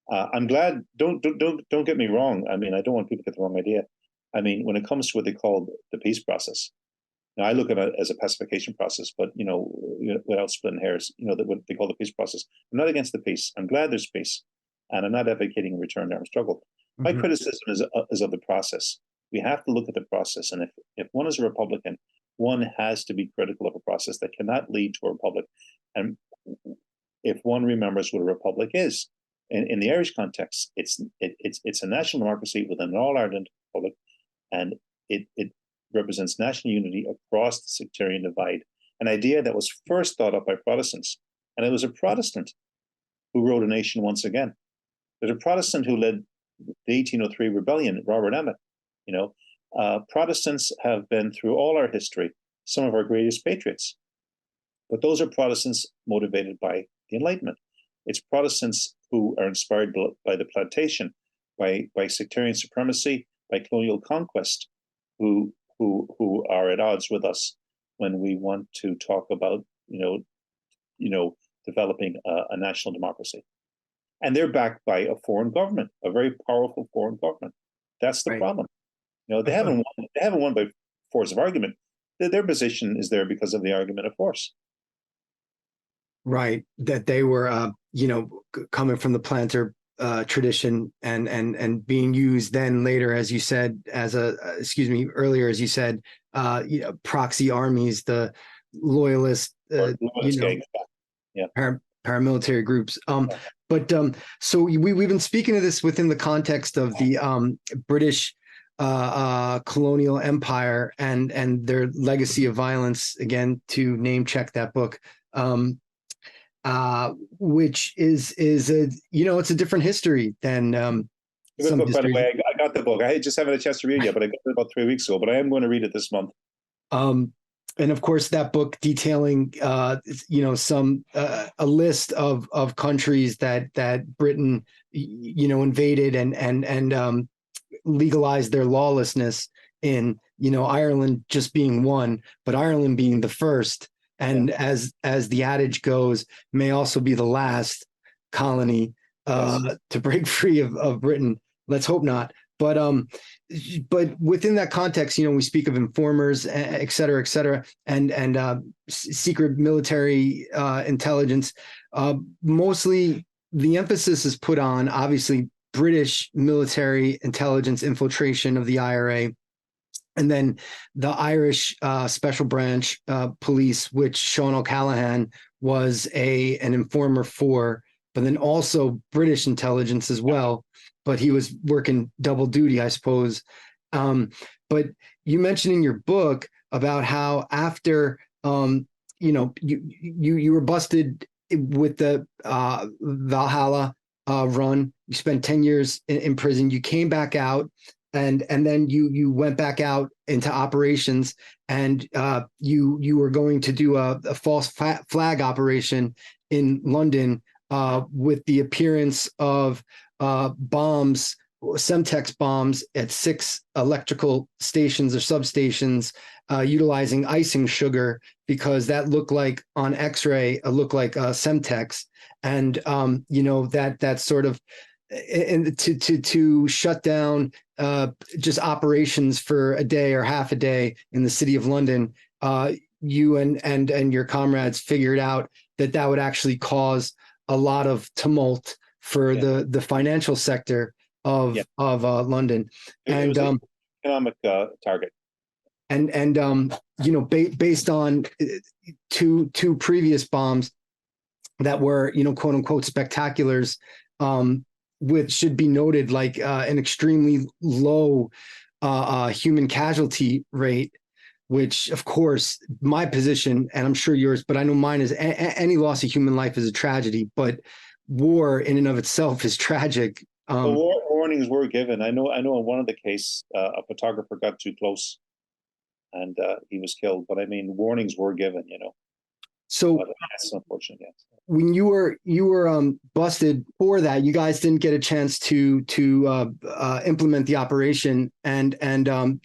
I'm glad. Don't get me wrong. I mean, I don't want people to get the wrong idea. I mean, when it comes to what they call the peace process, now I look at it as a pacification process, but without splitting hairs, that what they call the peace process. I'm not against the peace. I'm glad there's peace, and I'm not advocating a return to armed struggle. Mm-hmm. My criticism is of the process. We have to look at the process, and if one is a Republican, one has to be critical of a process that cannot lead to a republic. And if one remembers what a republic is, in the Irish context, it's a national democracy within an all-Ireland republic, and it represents national unity across the sectarian divide, an idea that was first thought up by Protestants. And it was a Protestant who wrote A Nation Once Again. There's a Protestant who led the 1803 rebellion, Robert Emmet. Protestants have been, through all our history, some of our greatest patriots. But those are Protestants motivated by the Enlightenment. It's Protestants who are inspired by the plantation, by sectarian supremacy, by colonial conquest, who are at odds with us when we want to talk about developing a national democracy. And they're backed by a foreign government, a very powerful foreign government. That's the problem. They haven't won by force of argument. Their position is there because of the argument of force. That they were coming from the planter tradition and being used then later, as you said, as earlier, as you said, proxy armies, the loyalist, paramilitary groups. But so we've been speaking of this within the context of the British colonial empire and their legacy of violence, again, to name check that book. Which is a it's a different history than some book, by the way, I got the book. I just haven't had a chance to read it yet, but I got it about 3 weeks ago. But I am going to read it this month. And of course, that book detailing some a list of countries that Britain invaded and legalized their lawlessness in. Ireland just being one, but Ireland being the first. And as the adage goes, may also be the last colony to break free of Britain. Let's hope not. But within that context, we speak of informers, et cetera, and secret military intelligence. Mostly, the emphasis is put on, obviously, British military intelligence infiltration of the IRA. And then the Irish Special Branch Police, which Sean O'Callaghan was an informer for, but then also British intelligence as well. But he was working double duty, I suppose. But you mentioned in your book about how after you were busted with the Valhalla run. You spent 10 years in prison. You came back out. And then you went back out into operations, and you were going to do a false flag operation in London with the appearance of bombs, Semtex bombs at 6 electrical stations or substations, utilizing icing sugar because that looked like on X-ray, looked like Semtex, and that sort of, and to shut down just operations for a day or half a day in the city of London. You and your comrades figured out that would actually cause a lot of tumult for the financial sector of London, and economic target. Based on two previous bombs that were, quote unquote spectaculars, which should be noted, like an extremely low human casualty rate, which of course my position, and I'm sure yours, but I know mine is any loss of human life is a tragedy, but war in and of itself is tragic. Warnings were given. I know in one of the case, a photographer got too close and he was killed, but I mean, warnings were given, So that's unfortunate. Yes. When you were busted for that, you guys didn't get a chance to implement the operation, and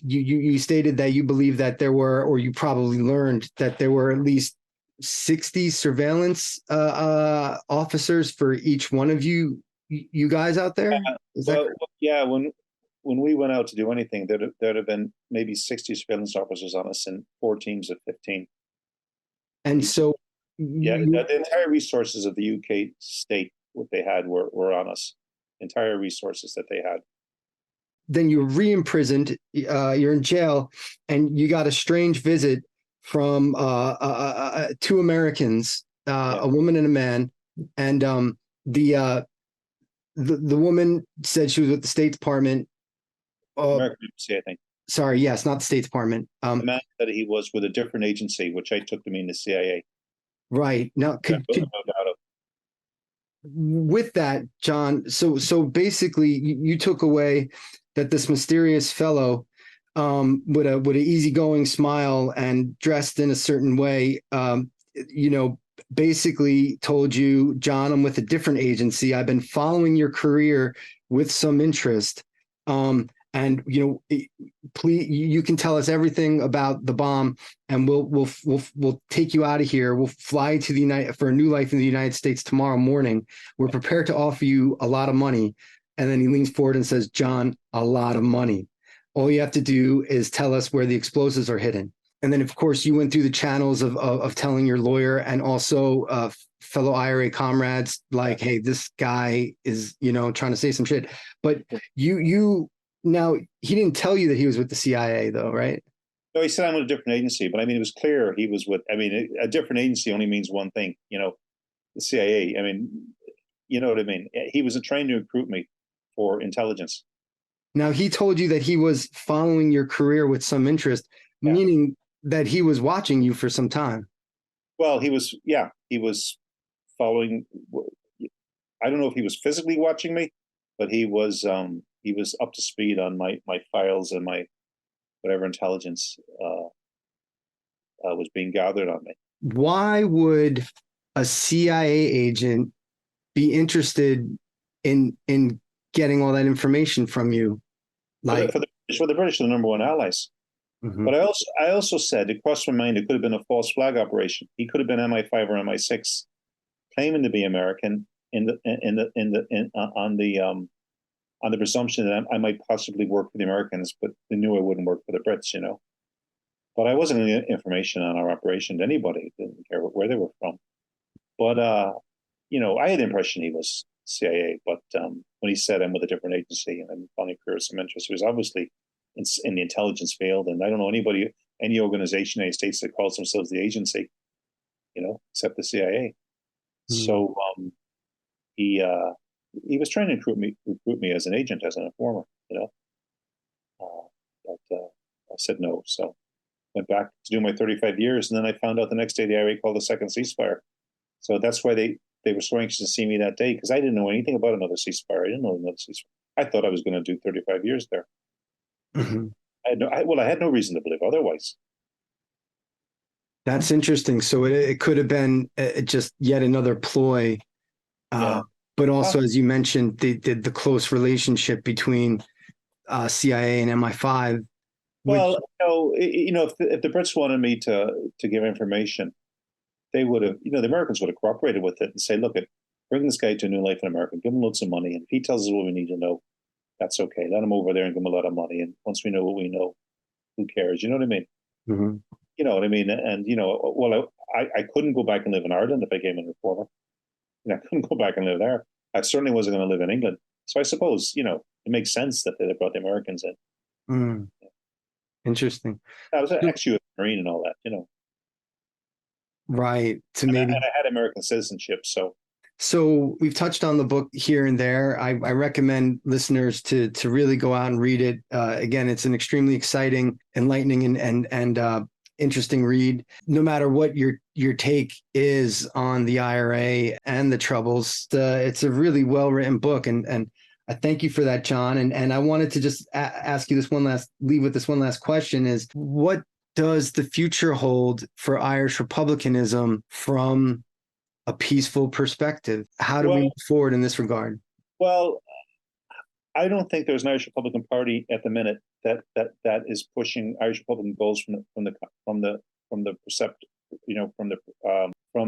you stated that you believe that there were, or you probably learned that there were at least 60 surveillance officers for each one of you guys out there. Yeah. When we went out to do anything, there'd have been maybe 60 surveillance officers on us in 4 teams of 15. And so, the entire resources of the UK state, what they had were on us. Entire resources that they had. Then you're re-imprisoned. You're in jail, and you got a strange visit from 2 Americans, a woman and a man, and the woman said she was with the State Department. American Embassy, I think. Sorry, yes, not the State Department. The man said he was with a different agency, which I took to mean the CIA. Right. Now, with that, John, so basically you took away that this mysterious fellow with an easygoing smile and dressed in a certain way, basically told you, John, I'm with a different agency. I've been following your career with some interest. And please, you can tell us everything about the bomb, and we'll take you out of here. We'll fly to for a new life in the United States tomorrow morning. We're prepared to offer you a lot of money. And then he leans forward and says, John, a lot of money. All you have to do is tell us where the explosives are hidden. And then, of course, you went through the channels of telling your lawyer and also fellow IRA comrades, like, hey, this guy is, trying to say some shit. But now, he didn't tell you that he was with the CIA, though, right? No, he said I'm with a different agency, but I mean, it was clear he was with, a different agency only means one thing, the CIA. I mean, you know what I mean? He was trying to recruit me for intelligence. Now, he told you that he was following your career with some interest, meaning that he was watching you for some time. Well, he was following. I don't know if he was physically watching me, but he was up to speed on my files and my whatever intelligence was being gathered on me. Why would a CIA agent be interested in getting all that information from you? Like for the British, the number one allies. Mm-hmm. But I also said, it crossed my mind, it could have been a false flag operation. He could have been MI5 or MI6, claiming to be American on the presumption that I might possibly work for the Americans, but they knew I wouldn't work for the Brits, But I wasn't giving information on our operation to anybody. Didn't care where they were from. But I had the impression he was CIA. But when he said I'm with a different agency and I'm following career some interest, he was obviously in the intelligence field. And I don't know any organization in the United States that calls themselves the agency, except the CIA. Mm-hmm. So he was trying to recruit me as an agent, as an informer, but I said no. So went back to do my 35 years, and then I found out the next day the IRA called a second ceasefire. So that's why they were so anxious to see me that day, because I didn't know anything about another ceasefire. I didn't know another ceasefire. I thought I was going to do 35 years there. Mm-hmm. I had no reason to believe otherwise. That's interesting. So it could have been just yet another ploy. but also, as you mentioned, the close relationship between CIA and MI5. Well, if the Brits wanted me to give information, they would have, the Americans would have cooperated with it and say, look, bring this guy to a new life in America, give him loads of money, and if he tells us what we need to know, that's okay. Let him over there and give him a lot of money, and once we know what we know, who cares? You know what I mean? Mm-hmm. You know what I mean? And well, I couldn't go back and live in Ireland if I came in reformer. I couldn't go back and live there. I certainly wasn't going to live in England. So I suppose it makes sense that they brought the Americans in. Mm. Interesting. I was an ex-US Marine and all that, Right. And I had American citizenship, So we've touched on the book here and there. I recommend listeners to really go out and read it. Again, it's an extremely exciting, enlightening, and interesting read. No matter what your take is on the IRA and the troubles, it's a really well written book, and I thank you for that, John. And I wanted to just ask you leave with this one last question: is what does the future hold for Irish republicanism from a peaceful perspective? How do we move forward in this regard? Well, I don't think there's an Irish Republican Party at the minute that is pushing Irish Republican goals from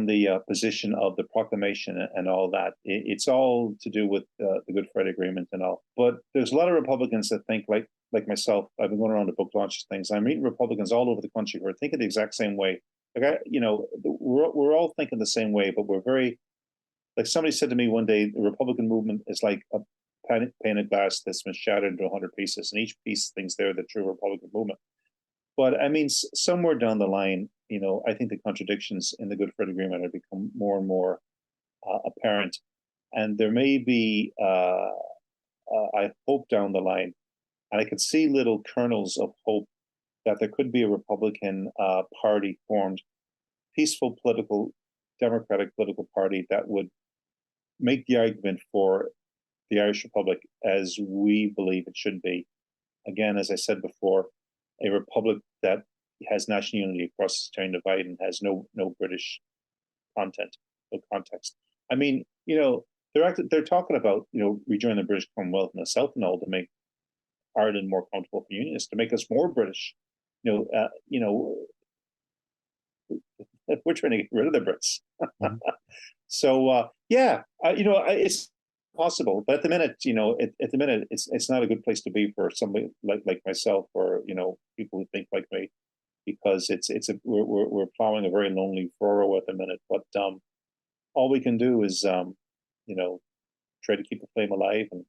the position of the proclamation and all that. It's all to do with the Good Friday Agreement and all. But there's a lot of Republicans that think like myself. I've been going around to book launches things. I'm meeting Republicans all over the country who are thinking the exact same way. We're all thinking the same way, but we're very, like somebody said to me one day, the Republican movement is like a pane of glass that's been shattered into 100 pieces, and each piece thinks they're the true Republican movement. But I mean, somewhere down the line, I think the contradictions in the Good Friday Agreement have become more and more apparent, and there may be, I hope down the line, and I could see little kernels of hope that there could be a Republican party formed, peaceful democratic political party that would make the argument for the Irish Republic as we believe it should be. Again, as I said before, a republic that has national unity across the Australian divide and has no British context. I mean, they're talking about rejoining the British Commonwealth in the South and all to make Ireland more comfortable for unionists, to make us more British. We're trying to get rid of the Brits. Mm-hmm. So it's possible, but at the minute, it's not a good place to be for somebody like myself or people who think like me, because we're plowing a very lonely furrow at the minute. But all we can do is try to keep the flame alive and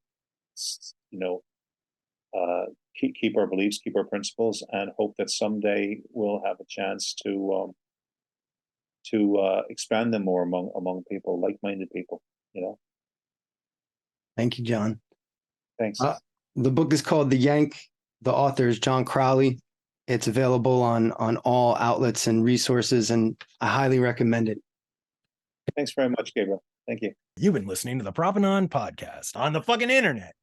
keep our beliefs, keep our principles, and hope that someday we'll have a chance to expand them more among people, like-minded people. Thank you, John. Thanks. The book is called The Yank. The author is John Crawley. It's available on all outlets and resources, and I highly recommend it. Thanks very much, Gabriel. Thank you. You've been listening to the Propanon Podcast on the fucking internet.